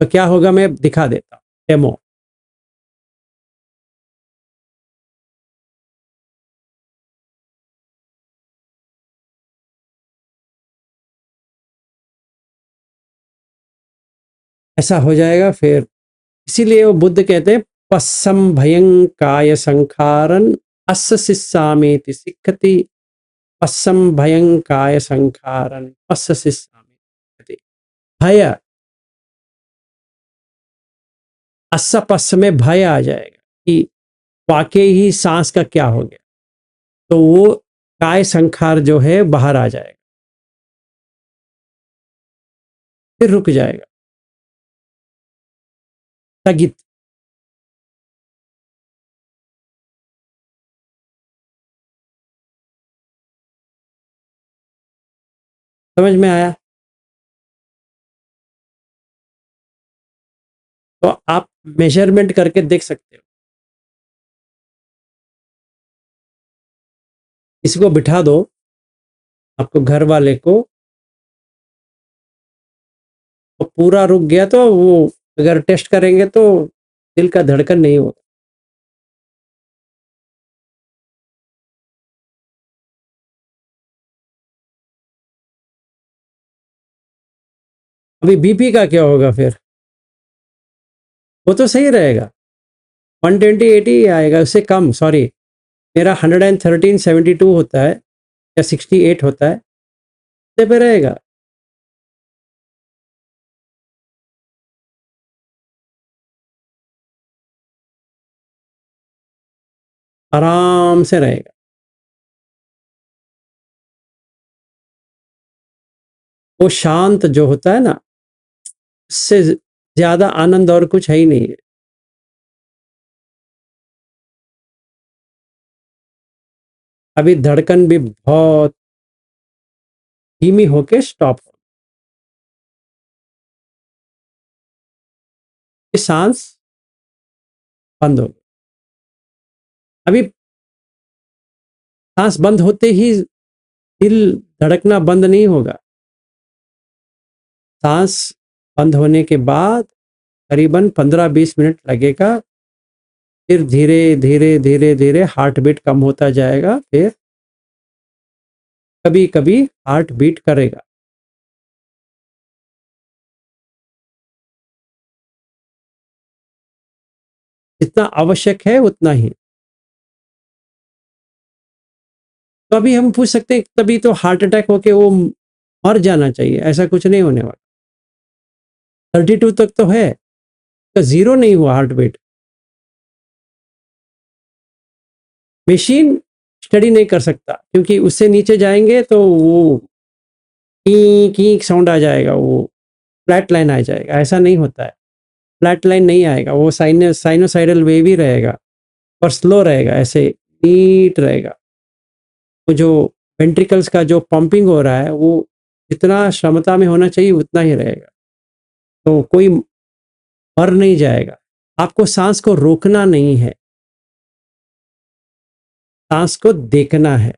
तो क्या होगा, मैं दिखा देता हूं डेमो। ऐसा हो जाएगा। फिर इसीलिए वो बुद्ध कहते हैं पस्सम भयं काय संखारन अस्य शिष्यामेति सिक्खति। पस्सम भयं काय संखारन अस्य शिष्यामेति सिक्खति। भय, अस्य पश्च में भय आ जाएगा कि वाकई ही सांस का क्या हो गया, तो वो काय संखार जो है बाहर आ जाएगा, फिर रुक जाएगा। स्थगित। समझ में आया? तो आप मेजरमेंट करके देख सकते हो। इसको बिठा दो, आपको घर वाले को, तो पूरा रुक गया तो वो अगर टेस्ट करेंगे तो दिल का धड़कन नहीं होगा। अभी बीपी का क्या होगा फिर? वो तो सही रहेगा, 120/80 आएगा, उससे कम। सॉरी, मेरा 113/72 होता है या 68 होता है, इतने पे रहेगा। आराम से रहेगा। वो शांत जो होता है ना, उससे ज्यादा आनंद और कुछ है ही नहीं है। अभी धड़कन भी बहुत धीमी होके स्टॉप हो, सांस बंद हो गई। अभी सांस बंद होते ही दिल धड़कना बंद नहीं होगा। सांस बंद होने के बाद करीबन 15-20 मिनट लगेगा, फिर धीरे धीरे धीरे धीरे हार्ट बीट कम होता जाएगा, फिर कभी कभी हार्ट बीट करेगा। जितना आवश्यक है उतना ही। तो अभी हम पूछ सकते हैं तभी तो हार्ट अटैक होके वो मर जाना चाहिए, ऐसा कुछ नहीं होने वाला। 32 तक तो है, तो जीरो नहीं हुआ हार्ट बीट। मशीन स्टडी नहीं कर सकता, क्योंकि उससे नीचे जाएंगे तो वो की साउंड आ जाएगा, वो फ्लैट लाइन आ जाएगा। ऐसा नहीं होता है, फ्लैट लाइन नहीं आएगा, वो साइनोसाइडल वेव ही रहेगा और स्लो रहेगा, ऐसे नीट रहेगा। वो जो वेंट्रिकल्स का जो पंपिंग हो रहा है वो जितना क्षमता में होना चाहिए उतना ही रहेगा, तो कोई मर नहीं जाएगा। आपको सांस को रोकना नहीं है, सांस को देखना है,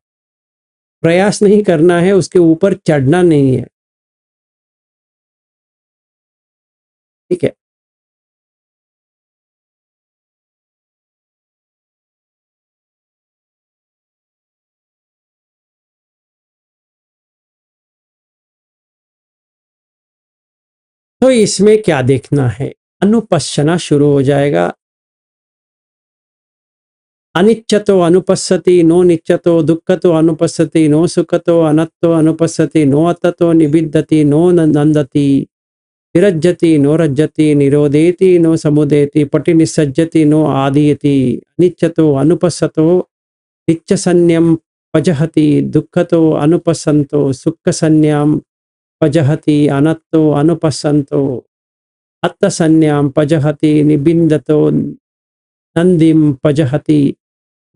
प्रयास नहीं करना है, उसके ऊपर चढ़ना नहीं है। ठीक है। तो इसमें क्या देखना है? अनुपश्यना शुरू हो जाएगा। अनिच्यतो अनुपश्यति, नो निच्यतो दुःखतो अनुपश्यति, नो सुखतो अनत्तो अनुपश्यति, नो अततो निबिद्धति, नो नंदति, विरज्यति नो रज्यति, निरोधेति नो समुदेति, पटि निस्सज्जति नो आदीयति, अनिच्यतो अनुपश्यतो नित्यसन्न्यं पजहति, दुःखतो अनुपश्यन्तो सुखसन्न्यां पजहति, अनत्तो अनुपश्यन्तो अत्तसन्न्यां पजहति, निबिन्दतो नन्दिं पजहति,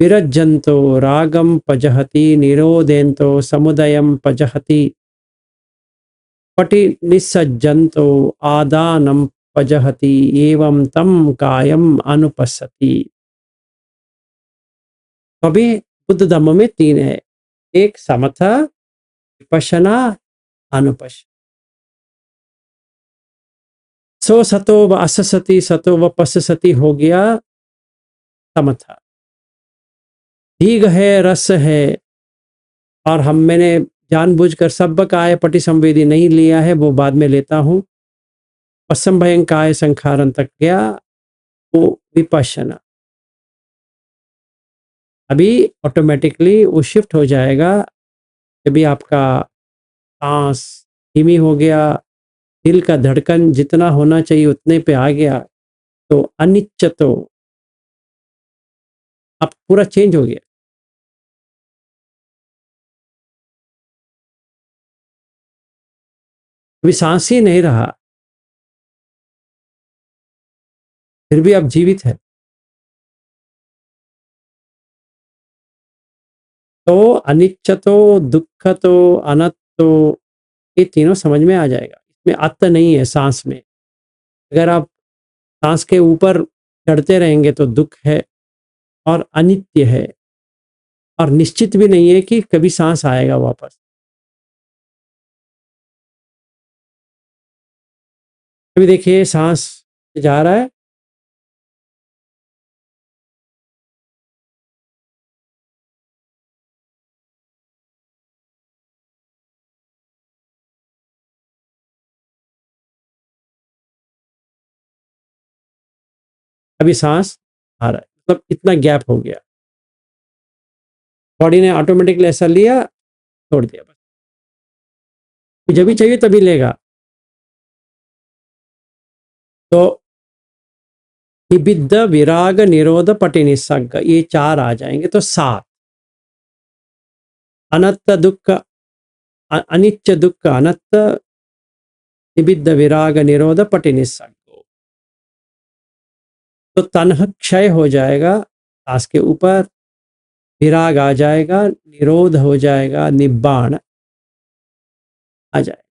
विरज्जन्तो रागं पजहति, निरोधेन्तो समुदयं पजहति, पटि निस्सज्जन्तो आदानं पजहति, एवं तम कायम अनुपश्यति। अभी बुद्ध धम्म में 3 है। एक समथा, विपश्यना, अनुपश्य। सो सतो व अससति, सतो व पश्यति हो गया समथा। दीर्घ है, रस है, और मैंने जानबूझकर सब काय पटि संवेदी नहीं लिया है, वो बाद में लेता हूं। पश्चिम भयं काय संखारन तक गया, वो विपश्यना। अभी ऑटोमेटिकली वो शिफ्ट हो जाएगा। जब आपका सांस धीमी हो गया, दिल का धड़कन जितना होना चाहिए उतने पे आ गया, तो अनिच्यतो अब पूरा चेंज हो गया। अभी सांस ही नहीं रहा, फिर भी अब जीवित है। तो अनिच्यतो, दुःखतो, अनत्तो, ये तीनों समझ में आ जाएगा। इसमें अत्त नहीं है सांस में। अगर आप सांस के ऊपर चढ़ते रहेंगे तो दुख है और अनित्य है, और निश्चित भी नहीं है कि कभी सांस आएगा वापस। अभी देखिए सांस जा रहा है, अभी सांस आ रहा है, मतलब इतना गैप हो गया। बॉडी ने ऑटोमेटिकली ऐसा लिया, छोड़ दिया, बस जब भी चाहिए तभी लेगा। तो निबिद्ध, विराग, निरोध, पटि निस्सग्ग, ये 4 आ जाएंगे तो 7। अनत्त दुख, अनिच्य दुख, अनत्त, निबिद्ध, विराग, निरोध, पटि निस्सग्ग। तो तन्ह क्षय हो जाएगा सांस के ऊपर, विराग आ जाएगा, निरोध हो जाएगा, निब्बाण आ जाएगा।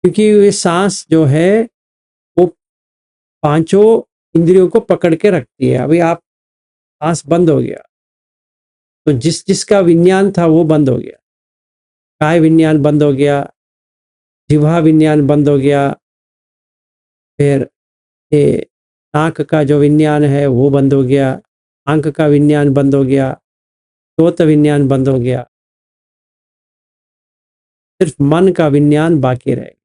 क्योंकि ये सांस जो है वो पांचों इंद्रियों को पकड़ के रखती है। अभी आप सांस बंद हो गया तो जिस जिसका विज्ञान था वो बंद हो गया। काय विज्ञान बंद हो गया, जिह्वा विज्ञान बंद हो गया, फिर ये नाक का जो विज्ञान है वो बंद हो गया, आंख का विज्ञान बंद हो गया, श्रोत विज्ञान बंद हो गया, सिर्फ मन का विज्ञान बाकी रहेगा।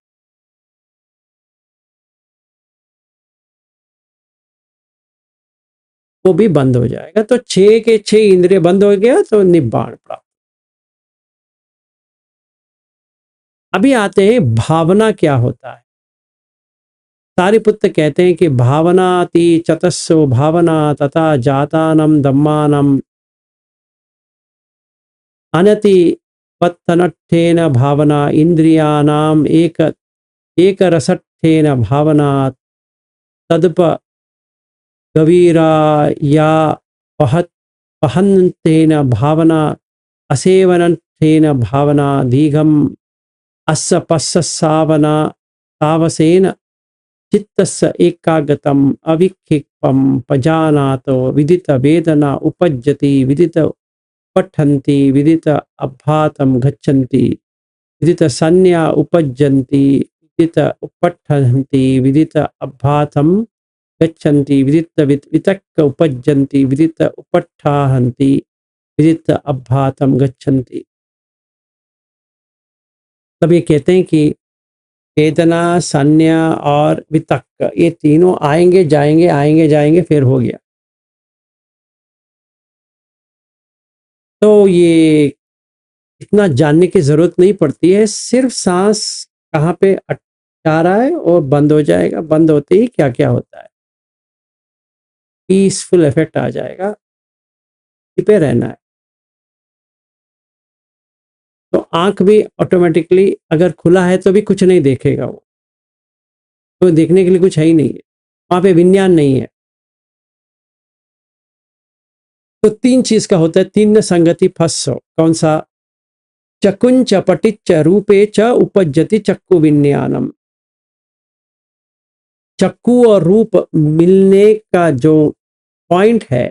वो भी बंद हो जाएगा। तो 6 के 6 इंद्रिय बंद हो गया तो निब्बाण प्राप्त। अभी आते हैं भावना क्या होता है। सारिपुत्र कहते हैं कि भावनाति चतस्सो भावना तथा जातानम दम्मानम अनति पत्तनट्ठेन भावना इंद्रियानाम एक रसट्ठेन भावना तदप गवीरा या पहन्तेन भावना असेवनट्ठेन भावना दीघम अस्य पश्य सावना तावसेन चित्तस्य एकाग्रतम अविक्षिप्तम पजानातो विदित वेदना उपज्जति विदित पठन्ति विदित अभ्यातम गच्छन्ति विदित संज्ञा उपज्जन्ति, विदित उपट्ठन्ति, विदित अभ्यासम गच्छन्ति, विदित वितक्क उपज्जन्ति, विदित उपट्ठाहन्ति, विदित अभ्यासम गच्छन्ति। तब ये कहते हैं कि वेदना, संज्ञा और वितक्क ये तीनों आएंगे जाएंगे फिर हो गया। तो ये इतना जानने की जरूरत नहीं पड़ती है, सिर्फ सांस कहाँ पे जा रहा है और बंद हो जाएगा, बंद होते ही क्या क्या होता है, पीसफुल इफेक्ट आ जाएगा, पे रहना है। तो आंख भी ऑटोमेटिकली अगर खुला है तो भी कुछ नहीं देखेगा, वो तो देखने के लिए कुछ है ही नहीं है, वहां पे विज्ञान नहीं है। तो तीन चीज का होता है, तीन संगति फस्सो, कौन सा? चकुंच पटिच रूपे च उपज्जति चक्कु विज्ञानम। चक्कू और रूप मिलने का जो पॉइंट है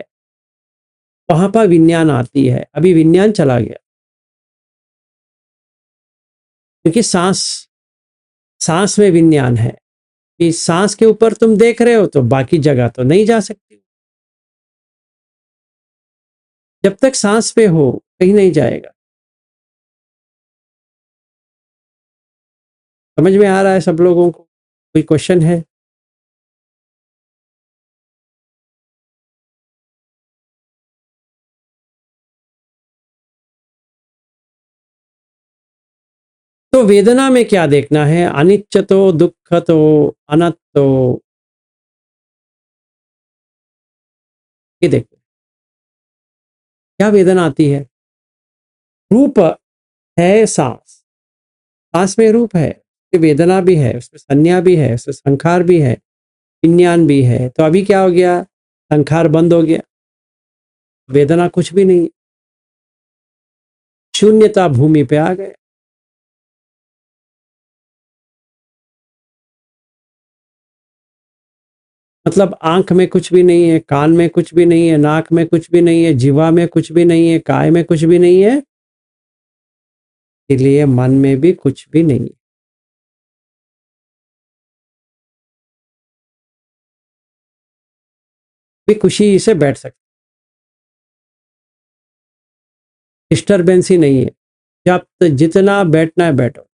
वहां पर विज्ञान आती है। अभी विज्ञान चला गया क्योंकि सांस सांस में विज्ञान है कि सांस के ऊपर तुम देख रहे हो तो बाकी जगह तो नहीं जा सकती, जब तक सांस पे हो कहीं नहीं जाएगा। समझ में आ रहा है सब लोगों को? कोई क्वेश्चन है? तो वेदना में क्या देखना है? अनिच्च तो, दुख तो, अनंत तो, ये देखो क्या वेदना आती है। रूप है सांस, सांस में रूप है, वेदना भी है, उसमें संज्ञा भी है, उसमें संखार भी है, विज्ञान भी है। तो अभी क्या हो गया? संखार बंद हो गया, वेदना कुछ भी नहीं, शून्यता भूमि पे आ गए। मतलब आंख में कुछ भी नहीं है, कान में कुछ भी नहीं है, नाक में कुछ भी नहीं है, जीवा में कुछ भी नहीं है, काय में कुछ भी नहीं है, इसलिए मन में भी कुछ भी नहीं है। भी खुशी से बैठ सकते, डिस्टरबेंस ही नहीं है, जब जितना बैठना है बैठो।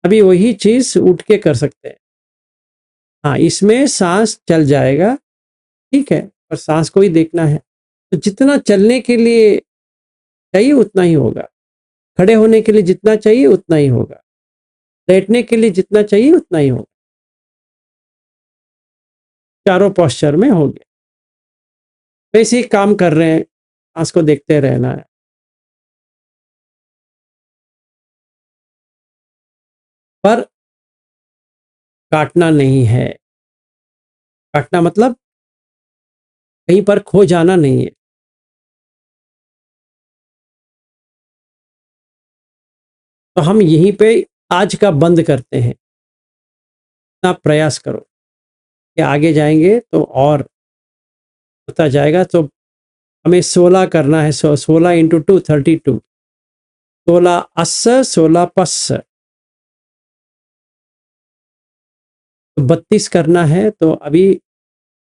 अभी वही चीज उठ के कर सकते हैं। हाँ, इसमें सांस चल जाएगा, ठीक है, और सांस को ही देखना है। तो जितना चलने के लिए चाहिए उतना ही होगा, खड़े होने के लिए जितना चाहिए उतना ही होगा, बैठने के लिए जितना चाहिए उतना ही होगा, चारों पोस्चर में हो गया। वैसे ही काम कर रहे हैं, सांस को देखते रहना है। पर काटना नहीं है, काटना मतलब कहीं पर खो जाना नहीं है। तो हम यहीं पे आज का बंद करते हैं, इतना प्रयास करो कि आगे जाएंगे तो और होता जाएगा। तो हमें 16 करना है, 16 इंटू 2 32, 16 अस 16 पस, तो 32 करना है। तो अभी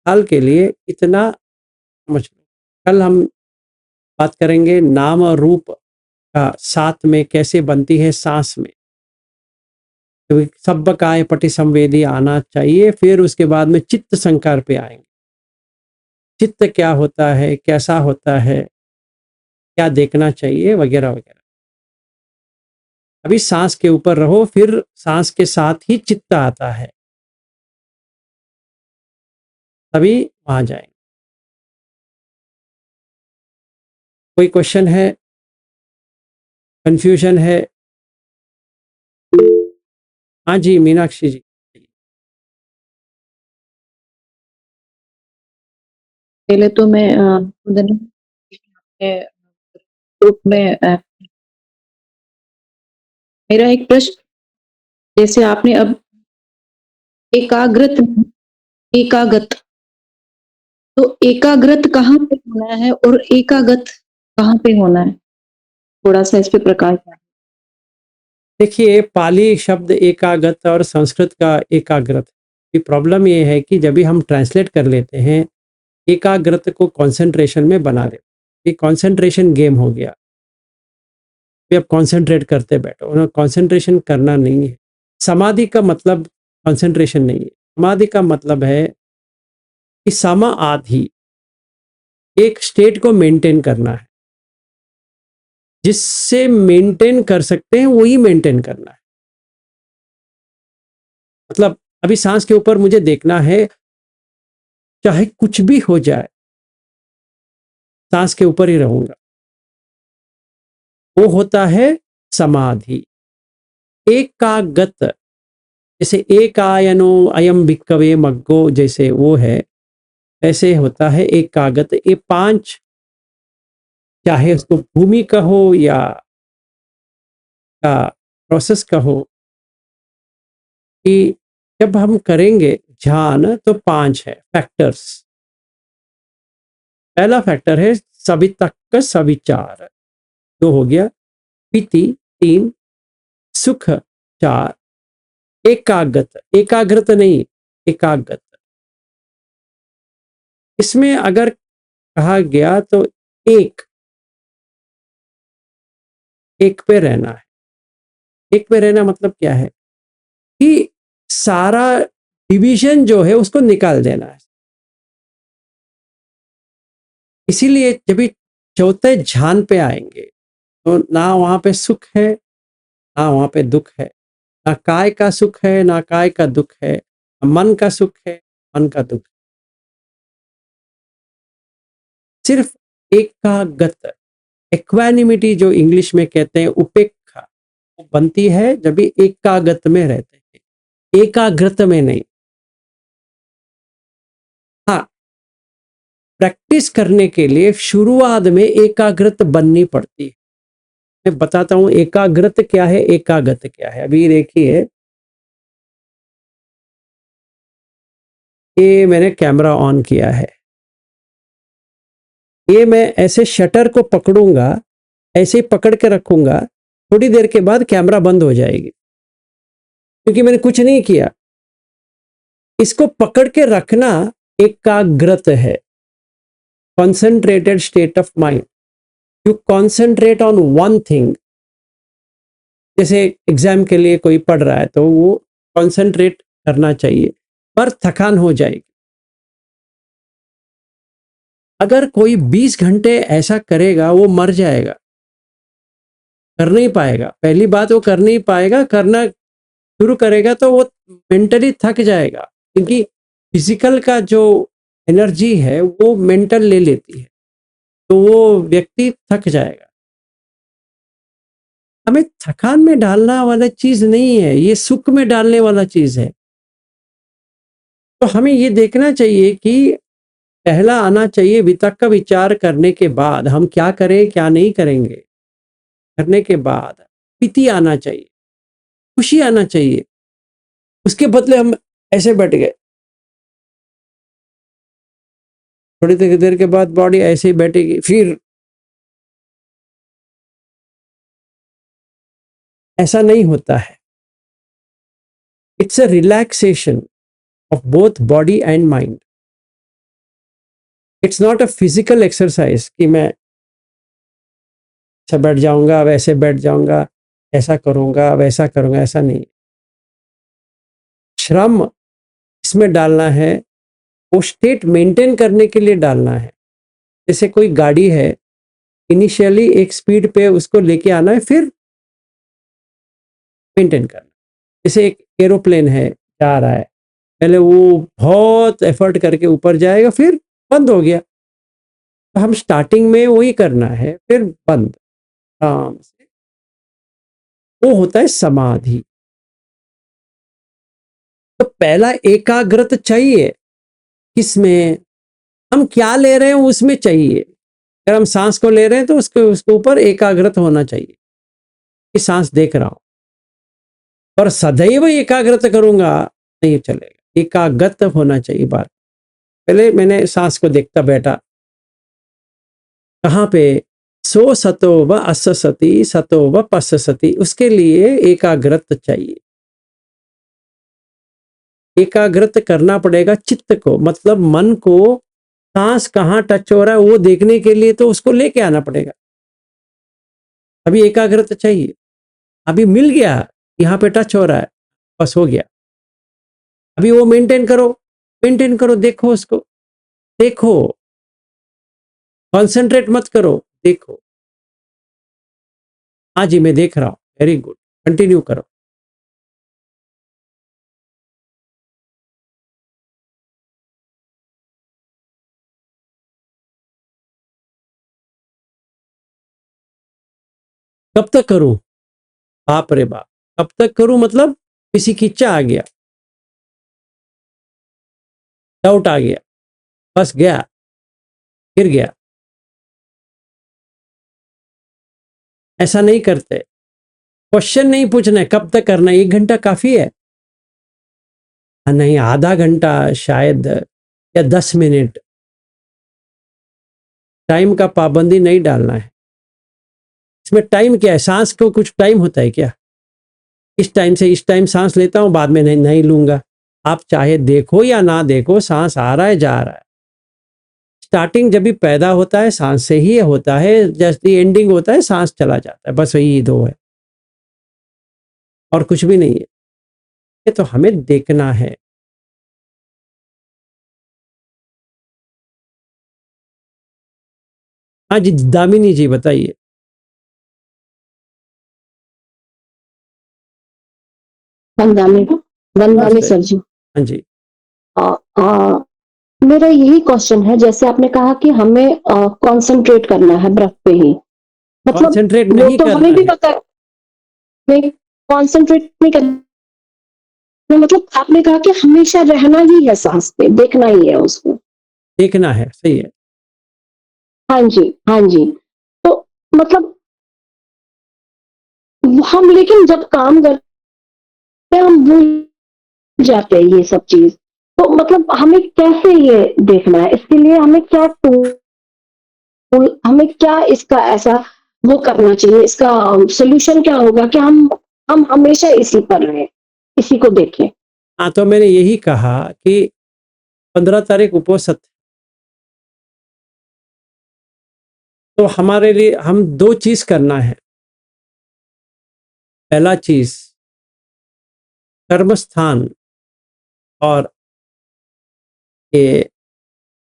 हाल के लिए इतना समझ लो। कल हम बात करेंगे नाम और रूप का साथ में कैसे बनती है सांस में। तो सब काय पटि संवेदी आना चाहिए, फिर उसके बाद में चित्त संकार पे आएंगे। चित्त क्या होता है, कैसा होता है, क्या देखना चाहिए, वगैरह वगैरह। अभी सांस के ऊपर रहो, फिर सांस के साथ ही चित्त आता है, तभी वहां जाएंगे। कोई क्वेश्चन है, कंफ्यूजन है? हाँ जी मीनाक्षी जी। पहले तो मैं ग्रुप में मेरा एक प्रश्न, जैसे आपने अब एकाग्रत एकागत तो एकाग्रत कहाँ पे होना है और एकागत कहाँ पे होना है? थोड़ा-सा इस पे प्रकाश डालें। देखिए, पाली शब्द एकागत और संस्कृत का एकाग्रत की प्रॉब्लम ये है कि जब भी हम ट्रांसलेट कर लेते हैं, एकाग्रत को कंसंट्रेशन में बना देते हैं। ये कंसंट्रेशन गेम हो गया। कि अब कंसंट्रेट करते बैठो, ना कंसंट्रेशन करना नहीं है। समाधि का मतलब कंसंट्रेशन नहीं है। समाधि का मतलब है कि समाधि एक स्टेट को मेंटेन करना है। जिससे मेंटेन कर सकते हैं वही मेंटेन करना है। मतलब अभी सांस के ऊपर मुझे देखना है, चाहे कुछ भी हो जाए, सांस के ऊपर ही रहूंगा। वो होता है समाधि। एकागत, जैसे एकायनो अयम भिक्खवे मग्गो, जैसे वो है, ऐसे होता है एकागत। ये 5, चाहे उसको भूमि कहो या प्रोसेस कहो, कि जब हम करेंगे ध्यान तो 5 है फैक्टर्स। पहला फैक्टर है सवितक्क सविचार, 2 हो गया। पीति 3, सुख 4, एकाग्रत, एकाग्रत नहीं, एकाग्रत। इसमें अगर कहा गया तो एक एक पे रहना है। एक पे रहना मतलब क्या है कि सारा डिवीजन जो है उसको निकाल देना है। इसीलिए जब भी चौथे ध्यान पे आएंगे तो ना वहां पे सुख है, ना वहां पे दुख है, ना काय का सुख है, ना काय का दुख है, ना मन का सुख है, मन का दुख। सिर्फ एकागत, इक्वानिमिटी जो इंग्लिश में कहते हैं, उपेक्षा, वो बनती है जब भी एकागत में रहते हैं, एकाग्रत में नहीं। हाँ, प्रैक्टिस करने के लिए शुरुआत में एकाग्रत बननी पड़ती है। मैं बताता हूं एकाग्रत क्या है, एकागत क्या है। अभी देखिए, ये मैंने कैमरा ऑन किया है। ये मैं ऐसे शटर को पकड़ूंगा, ऐसे ही पकड़ के रखूंगा, थोड़ी देर के बाद कैमरा बंद हो जाएगी, क्योंकि मैंने कुछ नहीं किया। इसको पकड़ के रखना एकाग्रत है, concentrated state of mind. You concentrate on one thing. जैसे एग्जाम के लिए कोई पढ़ रहा है तो वो कॉन्सेंट्रेट करना चाहिए, पर थकान हो जाएगी। अगर कोई 20 घंटे ऐसा करेगा वो मर जाएगा, कर नहीं पाएगा। पहली बात, वो कर नहीं पाएगा। करना शुरू करेगा तो वो मेंटली थक जाएगा, क्योंकि फिजिकल का जो एनर्जी है वो मेंटल ले लेती है, तो वो व्यक्ति थक जाएगा। हमें थकान में डालना वाला चीज नहीं है, ये सुख में डालने वाला चीज है। तो हमें ये देखना चाहिए कि पहला आना चाहिए वितर्क का विचार करने के बाद हम क्या करें क्या नहीं करेंगे, करने के बाद प्रीति आना चाहिए, खुशी आना चाहिए। उसके बदले हम ऐसे बैठ गए, थोड़ी देर देर के बाद बॉडी ऐसे ही बैठेगी, फिर ऐसा नहीं होता है। It's a relaxation of both body and mind. It's not a physical exercise कि मैं ऐसा बैठ जाऊंगा, वैसे बैठ जाऊंगा, ऐसा करूंगा वैसा करूंगा, ऐसा नहीं। श्रम इसमें डालना है, वो स्टेट मेंटेन करने के लिए डालना है। जैसे कोई गाड़ी है, इनिशियली एक स्पीड पे उसको लेके आना है, फिर मेंटेन करना। जैसे एक एरोप्लेन है, जा रहा है, पहले वो बहुत एफर्ट करके ऊपर जाएगा, फिर बंद हो गया। तो हम स्टार्टिंग में वही करना है, फिर बंद, आराम से। वो होता है समाधि। तो पहला एकाग्रत चाहिए, किसमें हम क्या ले रहे हैं उसमें चाहिए। अगर हम सांस को ले रहे हैं तो उसके ऊपर एकाग्रत होना चाहिए कि सांस देख रहा हूं। पर सदैव एकाग्रत करूंगा नहीं चलेगा, एकाग्रत होना चाहिए बात। पहले मैंने सांस को देखता बैठा, कहाँ पे सो सतो व अस सती सतो व पस सती, उसके लिए एकाग्रत चाहिए। एकाग्रत करना पड़ेगा चित्त को, मतलब मन को सांस कहाँ टच हो रहा है वो देखने के लिए तो उसको लेके आना पड़ेगा। अभी एकाग्रत चाहिए, अभी मिल गया यहाँ पे टच हो रहा है, बस हो गया। अभी वो मेंटेन करो, देखो उसको, देखो, कॉन्सेंट्रेट मत करो, देखो। हाँ जी, मैं देख रहा हूं, वेरी गुड, कंटिन्यू करो। कब तक करूं? बाप रे बाप, कब तक करूं मतलब किसी की इच्छा आ गया, डाउट आ गया, बस गया, गिर गया। ऐसा नहीं करते। क्वेश्चन नहीं पूछना है कब तक करना है, 1 घंटा काफी है। नहीं, आधा घंटा शायद, या 10 मिनट। टाइम का पाबंदी नहीं डालना है इसमें। टाइम क्या है? सांस को कुछ टाइम होता है क्या? इस टाइम से इस टाइम सांस लेता हूं, बाद में नहीं लूंगा। आप चाहे देखो या ना देखो, सांस आ रहा है जा रहा है। स्टार्टिंग जब भी पैदा होता है सांस से ही होता है, जैसे एंडिंग होता है सांस चला जाता है, बस वही दो है और कुछ भी नहीं है। ये तो हमें देखना है। हाँ जी, दामिनी जी बताइए। वंदामी वंदामी नमस्ते। सर जी। हाँ जी, आ, आ, मेरा यही क्वेश्चन है, जैसे आपने कहा कि हमें कंसंट्रेट करना है ब्रेथ पे ही, मतलब कॉन्सेंट्रेट वो नहीं तो करना हमें भी है। पता है, नहीं कंसंट्रेट नहीं करना, मतलब आपने कहा कि हमेशा रहना ही है सांस पे, देखना ही है उसको। देखना है, सही है। हाँ जी, हाँ जी। तो मतलब हम लेकिन जब काम करते हैं हम भूल जाते हैं ये सब चीज, तो मतलब हमें कैसे ये देखना है, इसके लिए हमें क्या हमें क्या इसका ऐसा वो करना चाहिए, इसका सोल्यूशन क्या होगा कि हम हमेशा इसी पर रहें, इसी को देखें। हाँ, तो मैंने यही कहा कि 15 तारीख उपोषित, तो हमारे लिए हम 2 चीज करना है। पहला चीज कर्म स्थान और ये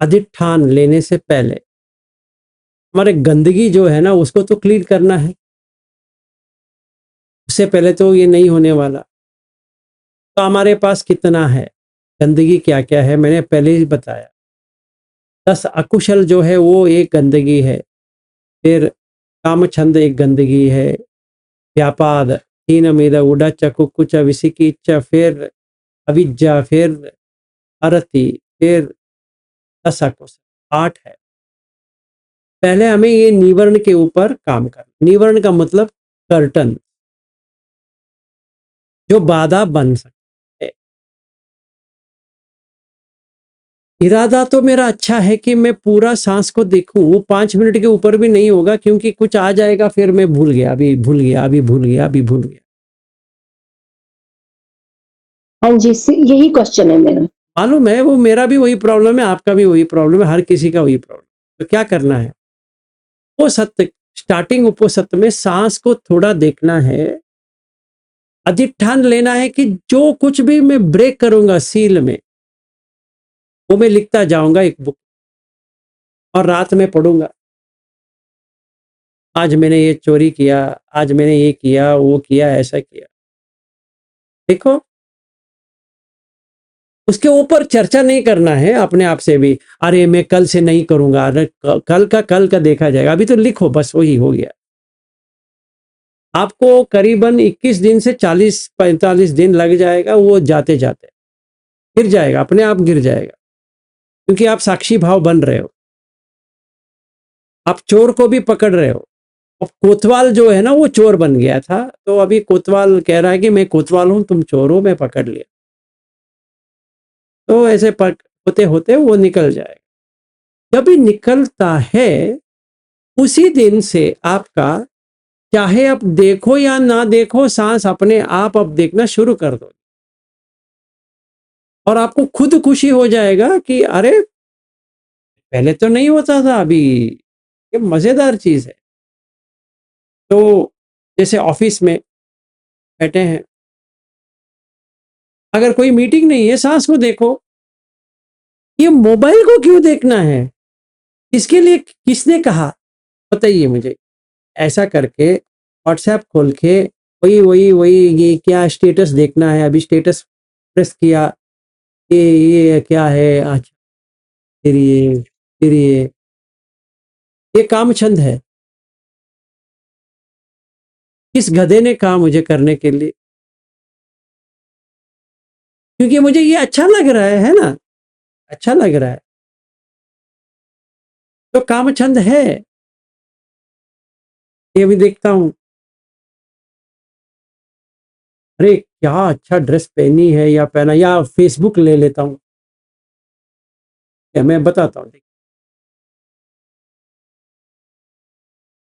अधिष्ठान लेने से पहले हमारे गंदगी जो है ना उसको तो क्लीन करना है। उससे पहले तो ये नहीं होने वाला। तो हमारे पास कितना है, गंदगी क्या क्या है, मैंने पहले ही बताया। 10 अकुशल जो है वो एक गंदगी है, फिर कामछंद एक गंदगी है, व्यापाद, हीन मेद उडच कुकुच विसिकिच, फिर अविज्जा, फिर अरति, फिर 10 अकुशल 8 है। पहले हमें ये निवर्ण के ऊपर काम करना। निवर्ण का मतलब कर्टन, जो बाधा बन सकते है। इरादा तो मेरा अच्छा है कि मैं पूरा सांस को देखूं, वो 5 मिनट के ऊपर भी नहीं होगा, क्योंकि कुछ आ जाएगा फिर मैं भूल गया, अभी भूल गया, अभी भूल गया, अभी भूल गया। हाँ जी, यही क्वेश्चन है मेरा। मालूम है, वो मेरा भी वही प्रॉब्लम है, आपका भी वही प्रॉब्लम है, हर किसी का वही प्रॉब्लम। तो क्या करना है? उपसत्य, स्टार्टिंग उपसत्य में सांस को थोड़ा देखना है। अधिष्ठान लेना है कि जो कुछ भी मैं ब्रेक करूंगा सील में, वो मैं लिखता जाऊंगा एक बुक, और रात में पढ़ूंगा। आज मैंने ये चोरी किया, आज मैंने ये किया, वो किया, ऐसा किया। देखो, उसके ऊपर चर्चा नहीं करना है अपने आप से भी, अरे मैं कल से नहीं करूंगा, अरे कल का देखा जाएगा। अभी तो लिखो, बस वही हो गया। आपको करीबन 21 दिन से 40-45 दिन लग जाएगा, वो जाते जाते गिर जाएगा, अपने आप गिर जाएगा, क्योंकि आप साक्षी भाव बन रहे हो। आप चोर को भी पकड़ रहे हो। अब कोतवाल जो है ना वो चोर बन गया था, तो अभी कोतवाल कह रहा है कि मैं कोतवाल हूं, तुम चोर हो, मैं पकड़ लिया। तो ऐसे होते होते वो निकल जाएगा। जब भी निकलता है उसी दिन से आपका, चाहे आप देखो या ना देखो, सांस अपने आप अब देखना शुरू कर दो और आपको खुद खुशी हो जाएगा कि अरे पहले तो नहीं होता था, अभी ये मजेदार चीज है। तो जैसे ऑफिस में बैठे हैं, अगर कोई मीटिंग नहीं है, सांस को देखो। ये मोबाइल को क्यों देखना है? इसके लिए किसने कहा? बताइए मुझे। ऐसा करके व्हाट्सएप खोल के वही वही वही ये क्या स्टेटस देखना है, अभी स्टेटस प्रेस किया, ये क्या है आज, फिर ये काम छंद है। किस गधे ने कहा मुझे करने के लिए? क्योंकि मुझे ये अच्छा लग रहा है ना, अच्छा लग रहा है तो काम छंद है। ये भी देखता हूं, अरे क्या अच्छा ड्रेस पहनी है या पहना, या फेसबुक ले लेता हूं। मैं बताता हूँ,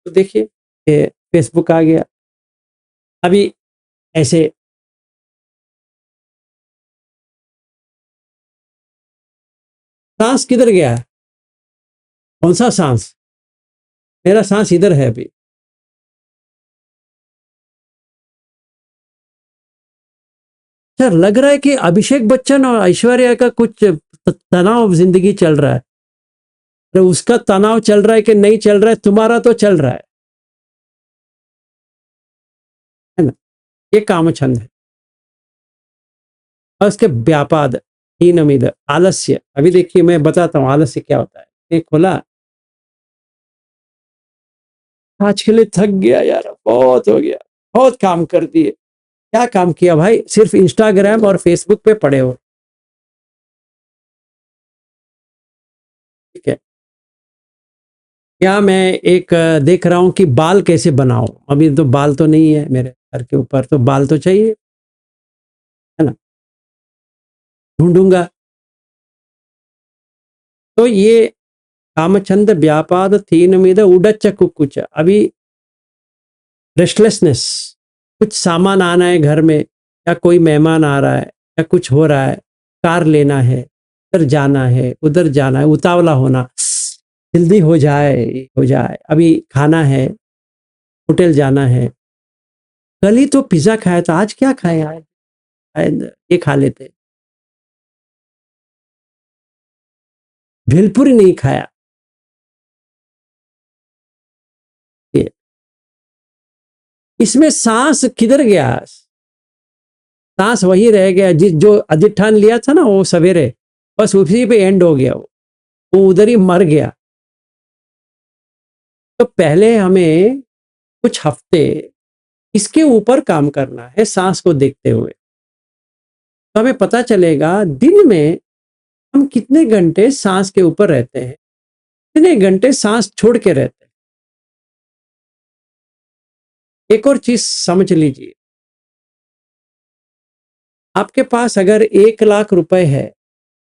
तो देखिए ये फेसबुक आ गया। अभी ऐसे सांस किधर गया? कौन सा सांस? मेरा सांस इधर है अभी। सर लग रहा है कि अभिषेक बच्चन और ऐश्वर्या का कुछ तनाव जिंदगी चल रहा है। तो उसका तनाव चल रहा है कि नहीं चल रहा है, तुम्हारा तो चल रहा है ना? ये कामछंद है। और उसके व्यापाद, हीनमिद, आलस्य। अभी देखिए मैं बताता हूँ आलस्य क्या होता है। ये खोला, आज के लिए थक गया यार, बहुत हो गया, बहुत काम कर दिए। क्या काम किया भाई? सिर्फ इंस्टाग्राम और फेसबुक पे पड़े हो। ठीक है, क्या मैं एक देख रहा हूं कि बाल कैसे बनाऊं। अभी तो बाल तो नहीं है मेरे सर के ऊपर, तो बाल तो चाहिए, है ना? ढूंढूंगा। तो ये कामचंद व्यापाद थीन मिद उडच्च कुकुच। अभी रेस्टलेसनेस, कुछ सामान आना है घर में, या कोई मेहमान आ रहा है, या कुछ हो रहा है, कार लेना है, इधर जाना है, उधर जाना है, उतावला होना, जल्दी हो जाए हो जाए, अभी खाना है, होटल जाना है। कल ही तो पिज्जा खाया था, आज क्या खाए? आज ये खा लेते। भेलपुरी नहीं खाया। ये इसमें सांस किधर गया? सांस वही रह गया जिस जो अधिष्ठान लिया था ना वो सवेरे, बस उसी पे एंड हो गया। वो उधर ही मर गया। तो पहले हमें कुछ हफ्ते इसके ऊपर काम करना है, सांस को देखते हुए। तो हमें पता चलेगा दिन में हम कितने घंटे सांस के ऊपर रहते हैं, कितने घंटे सांस छोड़ के रहते हैं। एक और चीज समझ लीजिए, आपके पास अगर 1 लाख रुपए है,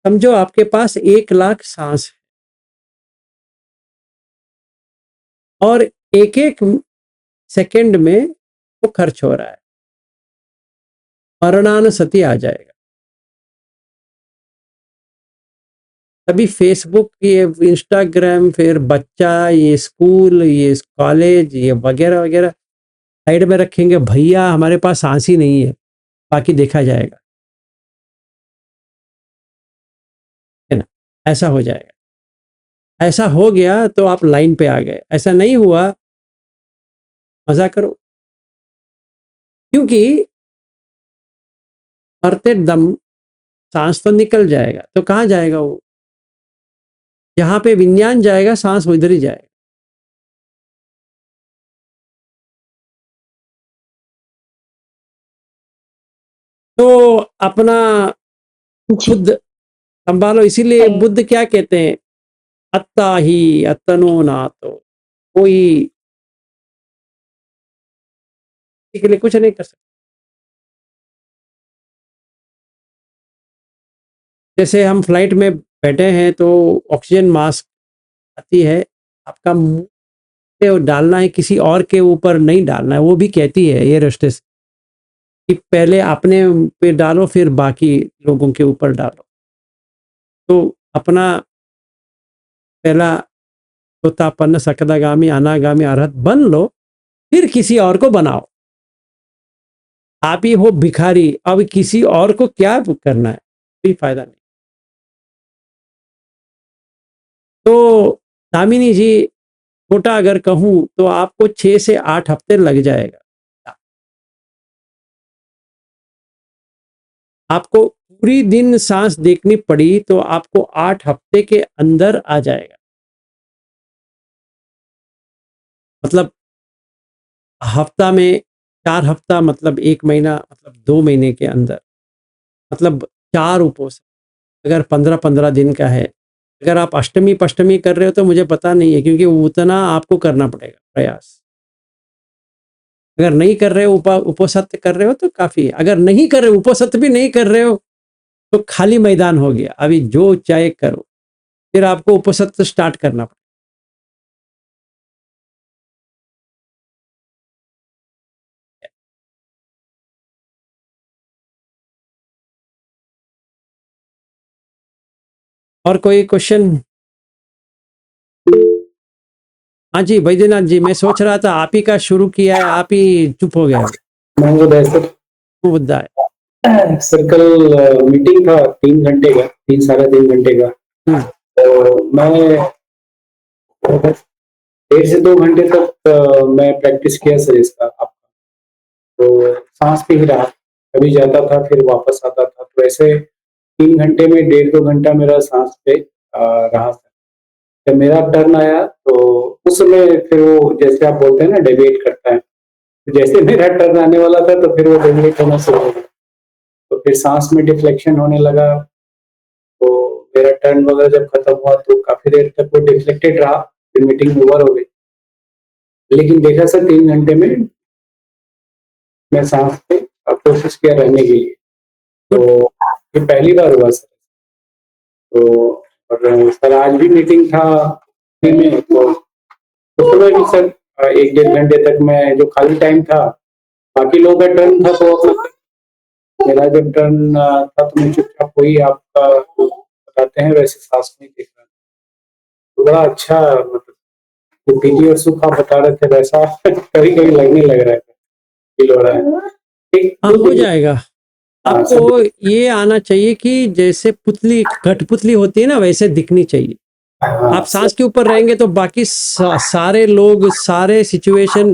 समझो आपके पास 1 लाख सांस है और एक एक सेकंड में वो खर्च हो रहा है, मरणानुसति आ जाएगा। तभी फेसबुक, ये इंस्टाग्राम, फिर बच्चा, ये स्कूल, ये कॉलेज, ये वगैरह वगैरह साइड में रखेंगे। भैया हमारे पास सांस ही नहीं है, बाकी देखा जाएगा, है ना? ऐसा हो जाएगा। ऐसा हो गया तो आप लाइन पे आ गए, ऐसा नहीं हुआ, मजा करो। क्योंकि मरते दम सांस तो निकल जाएगा, तो कहाँ जाएगा वो? जहां पे विज्ञान जाएगा सांस उधर ही जाएगा। तो अपना जी। बुद्ध संभालो। इसीलिए सही। बुद्ध क्या कहते हैं? अत्ता ही अतनो नातो। कोई किसी के लिए कुछ नहीं कर सकता। जैसे हम फ्लाइट में बैठे हैं तो ऑक्सीजन मास्क आती है, आपका मुंह पे डालना है, किसी और के ऊपर नहीं डालना है। वो भी कहती है एयर होस्टेस कि पहले अपने पे डालो फिर बाकी लोगों के ऊपर डालो। तो अपना पहला सोतापन्न सकदागामी अनागामी अरहत बन लो, फिर किसी और को बनाओ। आप ही हो भिखारी, अब किसी और को क्या करना है, कोई फायदा नहीं। तो दामिनी जी, छोटा अगर कहूं तो आपको 6 से 8 हफ्ते लग जाएगा। आपको पूरी दिन सांस देखनी पड़ी तो आपको 8 हफ्ते के अंदर आ जाएगा। मतलब हफ्ता में 4 हफ्ता, मतलब 1 महीना, मतलब 2 महीने के अंदर, मतलब 4 उपवास अगर 15-15 दिन का है। अगर आप अष्टमी पष्टमी कर रहे हो तो मुझे पता नहीं है, क्योंकि उतना आपको करना पड़ेगा प्रयास। अगर नहीं कर रहे हो, उपसत्य कर रहे हो तो काफी है। अगर नहीं कर रहे हो, उपसत्य भी नहीं कर रहे हो, तो खाली मैदान हो गया। अभी जो चाहे करो, फिर आपको उपसत्य स्टार्ट करना पड़ेगा। और कोई क्वेश्चन? हाँ जी वैद्यनाथ जी, मैं सोच रहा था आप ही का शुरू किया है, आप ही चुप हो गया। महोदय सर, वो मुद्दा है। सर कल मीटिंग था 3 घंटे का, 3 साढ़े 3 घंटे का। तो मैं 1.5 से 2 घंटे तक मैं प्रैक्टिस किया सर इसका आपका। तो सांस पे ही रहा, कभी जाता था फिर वापस आता था। तो ऐसे 3 घंटे में 1.5-2 घंटा मेरा सांस पे रहा सर। जब मेरा टर्न आया तो उस समय फिर वो, जैसे आप बोलते हैं ना, डेविएट करता है। तो जैसे मेरा टर्न आने वाला था तो फिर वो डेविएट होना शुरू हो गया। तो फिर सांस में डिफ्लेक्शन होने लगा। तो मेरा टर्न वगैरह जब खत्म हुआ तो काफी देर तक वो डिफ्लेक्टेड रहा, फिर मीटिंग ओवर हो गई। लेकिन देखा सर 3 घंटे में मैं सांस पे कोशिश किया रहने के लिए। तो ये पहली बार हुआ सर। तो और सर आज भी मीटिंग था में, तो उस समय भी सर 1-1.5 घंटे तक मैं, जो खाली टाइम था, बाकी लोगों का टर्न था तो अपना, मेरा जब टर्न था तो मैं चुपचाप वही आपका बताते हैं वैसे सांस में देख रहा था। तो बड़ा अच्छा, मतलब जो पीटी और सुख आप बता रहे थे वैसा कभी कभी लगने लग रहा है, फील हो रहा है। ठीक हाँ, हो जाएगा। आपको ये आना चाहिए कि जैसे पुतली, कठपुतली होती है ना, वैसे दिखनी चाहिए। आप सांस के ऊपर रहेंगे तो बाकी सारे लोग, सारे सिचुएशन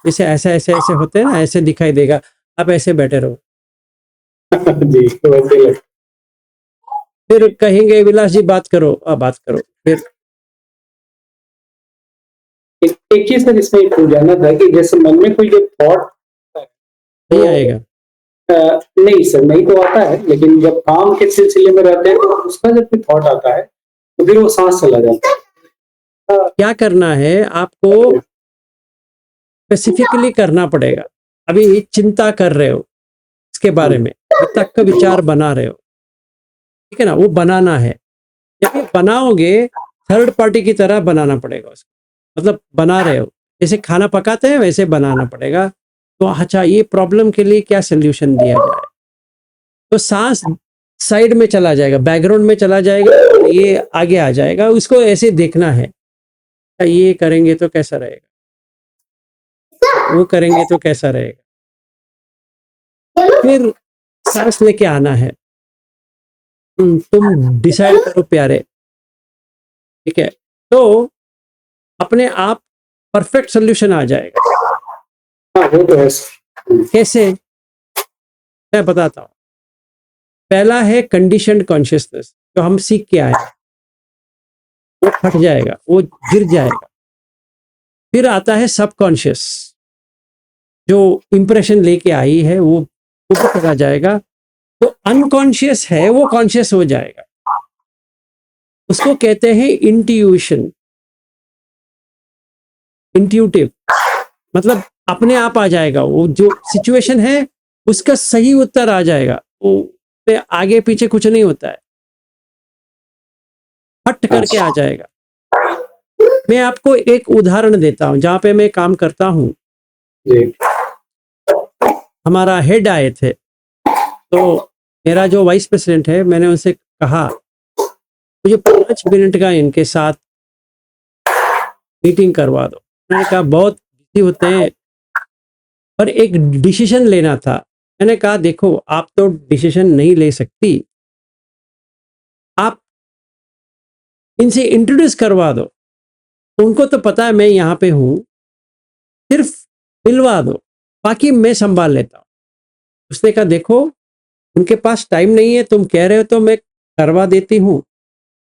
जैसे ऐसे ऐसे ऐसे होते हैं ना, ऐसे दिखाई देगा। आप ऐसे बैठे रहो। जी वैसे ही लगता फिर कहेंगे विलास जी बात करो, बात करो। फिर है। एक चीज सर इसमें एक जानना था कि जैसे मन में कोई जो थॉट नहीं आएगा। नहीं सर, नहीं तो आता है, लेकिन जब काम के सिलसिले में रहते हैं तो उसका जब कोई थॉट आता है तो फिर वो सांस चला जाता है। क्या करना है आपको, स्पेसिफिकली करना पड़ेगा। अभी चिंता कर रहे हो इसके बारे में, तर्क विचार बना रहे हो, ठीक है ना, वो बनाना है। जब ये बनाओगे, थर्ड पार्टी की तरह बनाना पड़ेगा उसको। मतलब बना रहे हो, जैसे खाना पकाते हैं वैसे बनाना पड़ेगा। तो अच्छा, ये प्रॉब्लम के लिए क्या सोल्यूशन दिया जाए। तो सांस साइड में चला जाएगा, बैकग्राउंड में चला जाएगा, ये आगे आ जाएगा। उसको ऐसे देखना है, ये करेंगे तो कैसा रहेगा, वो करेंगे तो कैसा रहेगा। फिर सांस लेके आना है। तुम डिसाइड करो प्यारे, ठीक है। तो अपने आप परफेक्ट सोल्यूशन आ जाएगा। हाँ वो तो है सर। कैसे, मैं बताता हूँ। पहला है कंडीशनड कॉन्शियसनेस, जो हम सीख के आए, वो फट जाएगा, वो गिर जाएगा। फिर आता है सबकॉन्शियस, जो इंप्रेशन लेके आई है वो ऊपर चला जाएगा। तो अनकॉन्शियस है वो कॉन्शियस हो जाएगा। उसको कहते हैं इंट्यूशन, इंट्यूटिव, मतलब अपने आप आ जाएगा। वो जो सिचुएशन है उसका सही उत्तर आ जाएगा। वो पे आगे पीछे कुछ नहीं होता है। हट करके आ जाएगा। मैं आपको एक उदाहरण देता हूँ, जहाँ पे मैं काम करता हूँ, जी। हमारा हेड आए थे, तो मेरा जो वाइस प्रेसिडेंट है, मैंने उनसे कहा मुझे 5 मिनट का इनके साथ मीटिंग करवा दो। उन्होंने कहा बहुत बिजी होते हैं, पर एक डिसीजन लेना था। मैंने कहा देखो, आप तो डिसीजन नहीं ले सकती, आप इनसे इंट्रोड्यूस करवा दो, उनको तो पता है मैं यहाँ पे हूँ, सिर्फ मिलवा दो, बाकी मैं संभाल लेता हूँ। उसने कहा देखो, उनके पास टाइम नहीं है, तुम कह रहे हो तो मैं करवा देती हूँ,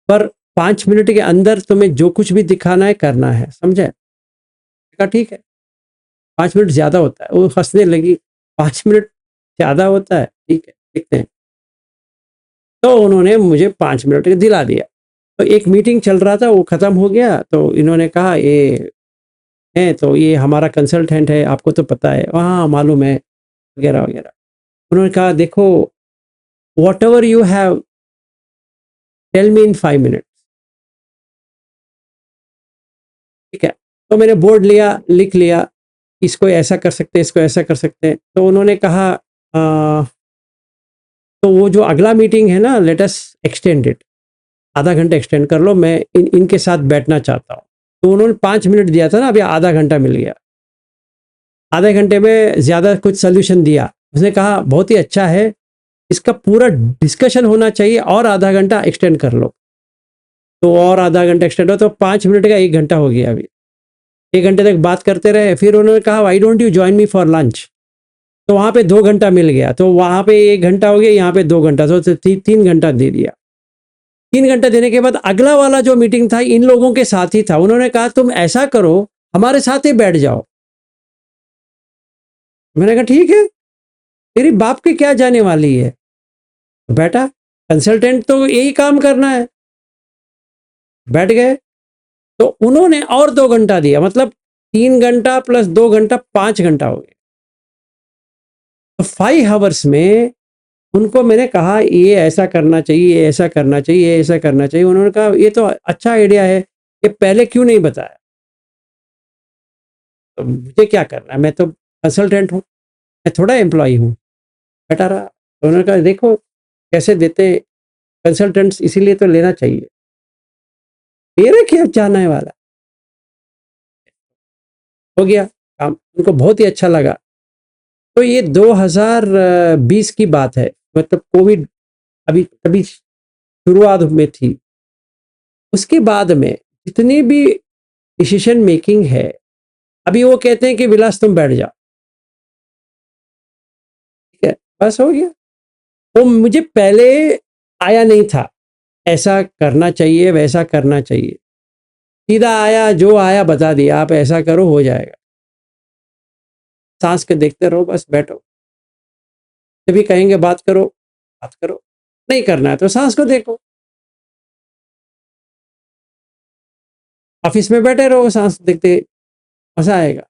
पर 5 मिनट के अंदर तुम्हें जो कुछ भी दिखाना है करना है, समझे? कहा ठीक है। 5 मिनट ज़्यादा होता है। वो हँसने लगी, 5 मिनट ज़्यादा होता है, ठीक है, देखते हैं। तो उन्होंने मुझे 5 मिनट दिला दिया। तो एक मीटिंग चल रहा था, वो ख़त्म हो गया, तो इन्होंने कहा ये है, तो ये हमारा कंसल्टेंट है, आपको तो पता है। हाँ, मालूम है, वगैरह, वगैरह। उन्होंने कहा देखो, whatever you have, tell me in 5 minutes. ठीक है। तो मैंने बोर्ड लिया, लिख लिया, इसको ऐसा कर सकते हैं, इसको ऐसा कर सकते हैं। तो उन्होंने कहा तो वो जो अगला मीटिंग है ना, लेट अस एक्सटेंड इट, आधा घंटा एक्सटेंड कर लो, मैं इनके साथ बैठना चाहता हूँ। तो उन्होंने 5 मिनट दिया था ना, अभी आधा घंटा मिल गया। आधे घंटे में ज़्यादा कुछ सोल्यूशन दिया। उसने कहा बहुत ही अच्छा है, इसका पूरा डिस्कशन होना चाहिए, और आधा घंटा एक्सटेंड कर लो। तो और आधा घंटा एक्सटेंड हो, तो 5 मिनट का 1 घंटा हो गया। अभी 1 घंटे तक बात करते रहे। फिर उन्होंने कहा why don't you join me for lunch. तो वहाँ पे 2 घंटा मिल गया, तो वहाँ पे 1 घंटा हो गया, यहाँ पे 2 घंटा, तो 3 घंटा दे दिया। 3 घंटा देने के बाद अगला वाला जो मीटिंग था, इन लोगों के साथ ही था। उन्होंने कहा तुम ऐसा करो, हमारे साथ ही बैठ जाओ। मैंने कहा ठीक है, तेरी बाप की क्या जाने वाली है बेटा, कंसल्टेंट तो यही काम करना है। बैठ गए। तो उन्होंने और 2 घंटा दिया, मतलब 3 घंटा प्लस 2 घंटा, 5 घंटा हो गया। तो 5 आवर्स में उनको मैंने कहा ये ऐसा करना चाहिए, ये ऐसा करना चाहिए, ये ऐसा करना चाहिए। उन्होंने कहा ये तो अच्छा आइडिया है, ये पहले क्यों नहीं बताया? तो मुझे क्या करना है, मैं तो कंसल्टेंट हूँ, मैं थोड़ा एम्प्लॉई हूँ। बैठा रहा। तो उन्होंने कहा देखो कैसे देते कंसल्टेंट्स, इसीलिए तो लेना चाहिए। मेरे क्या जानने वाला, हो गया काम, उनको बहुत ही अच्छा लगा। तो ये 2020 की बात है, मतलब कोविड अभी अभी शुरुआत में थी। उसके बाद में जितनी भी डिसीजन मेकिंग है, अभी वो कहते हैं कि विलास तुम बैठ जाओ, ठीक है, बस हो गया। वो मुझे पहले आया नहीं था, ऐसा करना चाहिए, वैसा करना चाहिए। सीधा आया, जो आया बता दिया, आप ऐसा करो हो जाएगा। सांस के देखते रहो, बस बैठो। जब भी कहेंगे बात करो, बात करो, नहीं करना है तो सांस को देखो। ऑफिस में बैठे रहो, सांस देखते, मजा आएगा।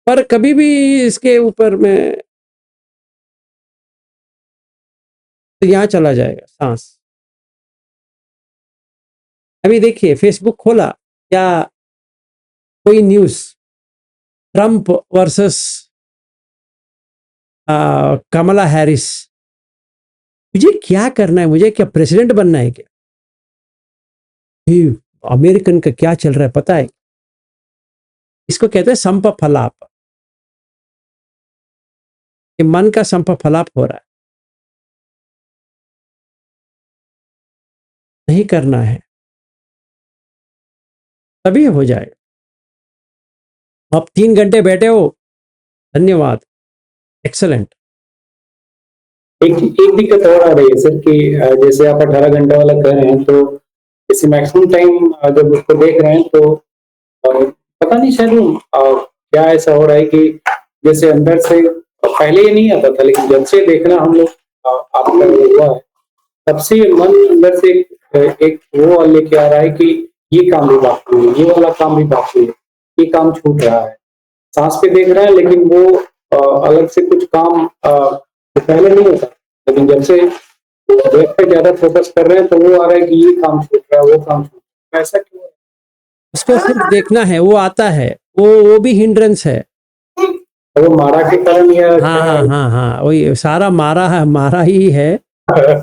पर कभी भी इसके ऊपर में तो यहाँ चला जाएगा सांस। अभी देखिए फेसबुक खोला या कोई न्यूज, ट्रंप वर्सेस कमला हैरिस, मुझे क्या करना है? मुझे क्या प्रेसिडेंट बनना है क्या? अमेरिकन का क्या चल रहा है पता है? इसको कहते हैं संप फलाप। ये मन का संप फलाप हो रहा है, नहीं करना है, तभी हो जाएगा। आप 3 घंटे बैठे हो, धन्यवाद, एक्सलेंट। एक दिक्कत और आ रही है सर कि जैसे आप 18 घंटा वाला कह रहे हैं, तो जैसे मैक्सिमम टाइम जब उसको देख रहे हैं तो पता नहीं शायद क्या ऐसा हो रहा है कि जैसे अंदर से पहले ये नहीं आता था, लेकिन जब से देखना हम लोग आपका हुआ है, तब से मन अंदर से एक वो लेके आ रहा है कि ये काम भी बाकी है, ये वाला काम भी बाकी है, ये काम छूट रहा है। सांस पे देख रहा है, लेकिन वो अलग से कुछ काम पहले नहीं होता, लेकिन जब से ब्रेथ पे ज्यादा फोकस कर रहे हैं तो वो आ रहा है कि ये काम छूट रहा है, वो काम छूट रहा है, ऐसा क्यों है? उसको सिर्फ देखना है, वो आता है, वो भी हिंड्रेंस है। तो वो मारा के कारण या हाँ क्या हाँ है? हाँ हाँ, वही सारा मारा है, मारा ही है।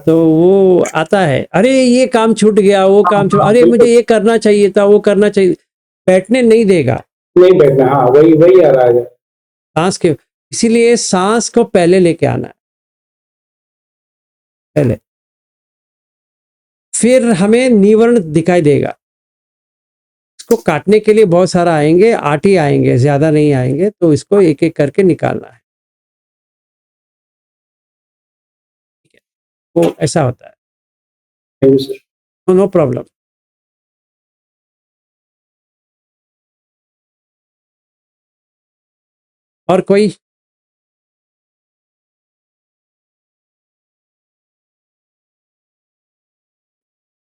तो वो आता है, अरे ये काम छूट गया, वो काम छूट, अरे मुझे ये करना चाहिए था, वो करना चाहिए, बैठने नहीं देगा नहीं बैठना, हाँ वही वही आ रहा है। सांस के। इसीलिए सांस को पहले लेके आना है, पहले, फिर हमें निवर्ण दिखाई देगा। इसको काटने के लिए बहुत सारा आएंगे, 8 ही आएंगे, ज्यादा नहीं आएंगे, तो इसको एक एक करके निकालना है। वो ऐसा होता है, thank you sir. No problem. और कोई?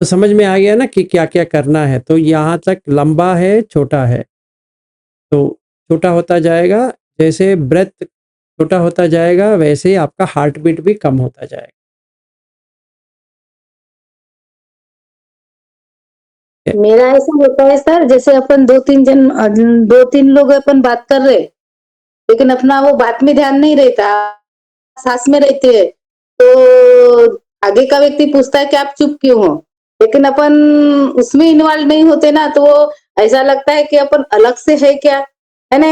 तो समझ में आ गया ना कि क्या क्या करना है। तो यहाँ तक लंबा है, छोटा है, तो छोटा होता जाएगा, जैसे ब्रेथ छोटा होता जाएगा वैसे ही आपका हार्ट बीट भी कम होता जाएगा। मेरा ऐसा होता है सर, जैसे अपन दो तीन लोग अपन बात कर रहे, लेकिन अपना वो बात में ध्यान नहीं रहता, सांस में रहते हैं, तो आगे का व्यक्ति पूछता है कि आप चुप क्यों हो, लेकिन अपन उसमें इन्वॉल्व नहीं होते ना, तो वो ऐसा लगता है कि अपन अलग से है क्या, है ना।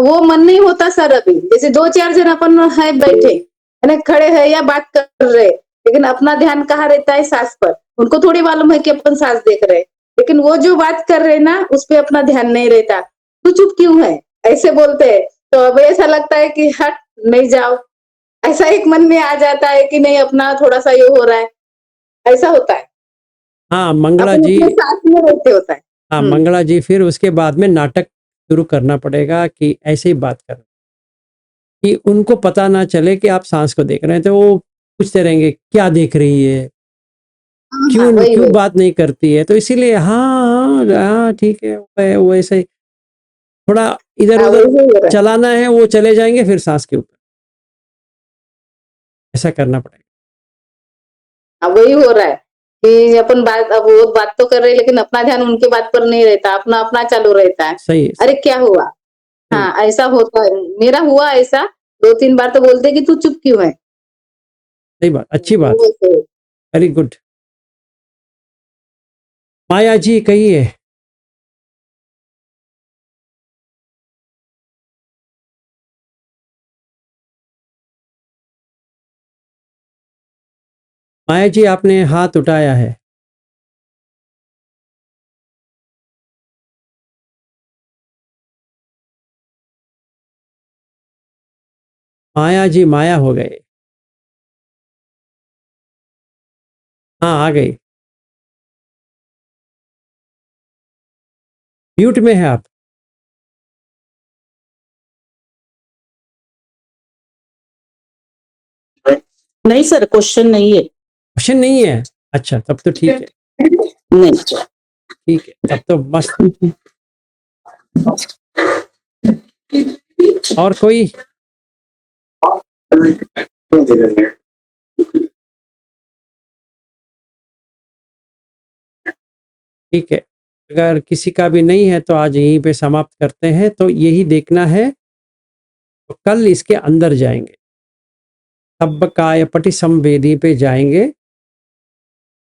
वो मन नहीं होता सर। अभी जैसे दो चार जन अपन है बैठे, है ना, खड़े हैं या बात कर रहे, लेकिन अपना ध्यान कहाँ रहता है? सांस पर। उनको थोड़ी मालूम है कि अपन सांस देख रहे हैं, लेकिन वो जो बात कर रहे हैं ना, उस पर अपना ध्यान नहीं रहता। तू चुप क्यों है, ऐसे बोलते हैं, तो अब ऐसा लगता है कि हट, नहीं जाओ। ऐसा एक मन में आ जाता है कि नहीं, अपना थोड़ा सा ये हो रहा है, ऐसा होता है। हाँ मंगला अपन जी, अपने साथ में रहते होता है। हाँ मंगला जी, फिर उसके बाद में नाटक शुरू करना पड़ेगा कि ऐसे ही बात करना, कि उनको पता ना चले कि आप सांस को देख रहे हैं। तो वो पूछते रहेंगे क्या देख रही है, हाँ, क्यों वही क्यों वही। बात नहीं करती है। तो इसीलिए हाँ हाँ हाँ ठीक है, वो ऐसे ही थोड़ा इधर हाँ, उधर वही हो रहा है। चलाना है, वो चले जाएंगे फिर सांस के ऊपर। ऐसा करना पड़ेगा। हाँ, वही हो रहा है कि अपन बात, अब वो बात तो कर रहे हैं, लेकिन अपना ध्यान उनके बात पर नहीं रहता, अपना अपना चालू रहता है। सही है, अरे क्या हुआ? सही, हाँ, ऐसा होता है, मेरा हुआ ऐसा। दो तीन बार तो बोलते कि तू चुप क्यों है। सही बात, अच्छी बात, वो वैसे है। Very good. माया जी कहिए। माया जी आपने हाथ उठाया है। माया जी माया हो गए। हाँ आ गई, म्यूट में है आप। नहीं सर, क्वेश्चन नहीं है। क्वेश्चन नहीं है? अच्छा तब तो ठीक है, नहीं। ठीक है तब तो मस्त। और कोई? ठीक है, अगर किसी का भी नहीं है तो आज यहीं पे समाप्त करते हैं। तो यही देखना है, तो कल इसके अंदर जाएंगे, सब्बकाय पटि संवेदी पे जाएंगे,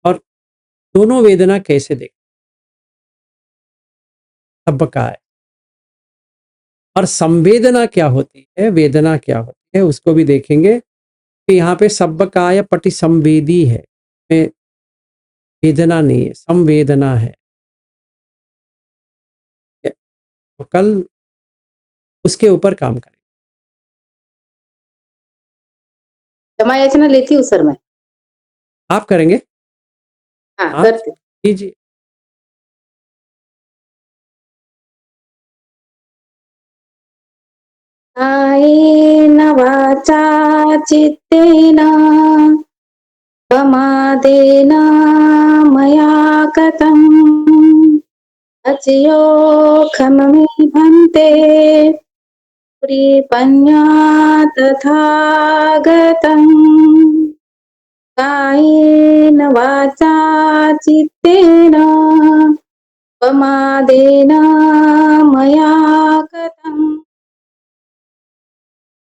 और दोनों वेदना कैसे देख, सब्बकाय और संवेदना क्या होती है, वेदना क्या होती है, उसको भी देखेंगे। कि यहाँ पे सब्बकाय पटि संवेदी है, में वेदना नहीं है, संवेदना है। तो कल उसके ऊपर काम करें। क्षमा याचना लेती हूँ सर मैं। आप करेंगे? हाँ, हाँ करती हूँ। कीजिए। कायेन वाचा चित्तेन प्रमादेन मया गतम् अचयोखममे भन्ते प्रिपन्या तथा गतम् काये वाचा चित्तेन प्रमादेन मया कृतम्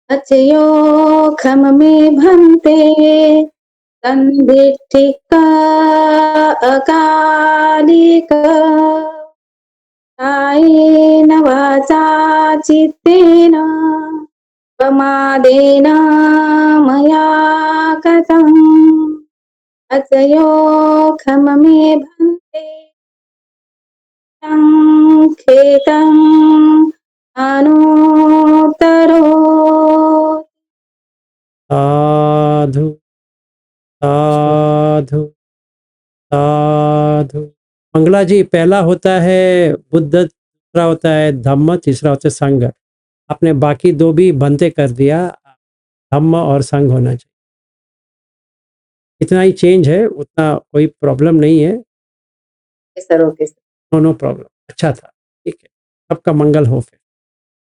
अचयोखम मे भन्ते संदिष्टिक अकालिक कायेन वाचा चित्तेन प्रमादेन मया कृतम् अचयोखम मे भन्ते खेतम् अनुत्तरो साधु साधु साधु। मंगला जी, पहला होता है बुद्ध, दूसरा होता है धम्म, तीसरा होता है संघ। आपने बाकी दो भी बनते कर दिया, धम्म और संघ होना चाहिए। इतना ही चेंज है, उतना कोई प्रॉब्लम नहीं है। Okay sir, okay sir. No problem, अच्छा था, ठीक है। सबका मंगल हो फिर।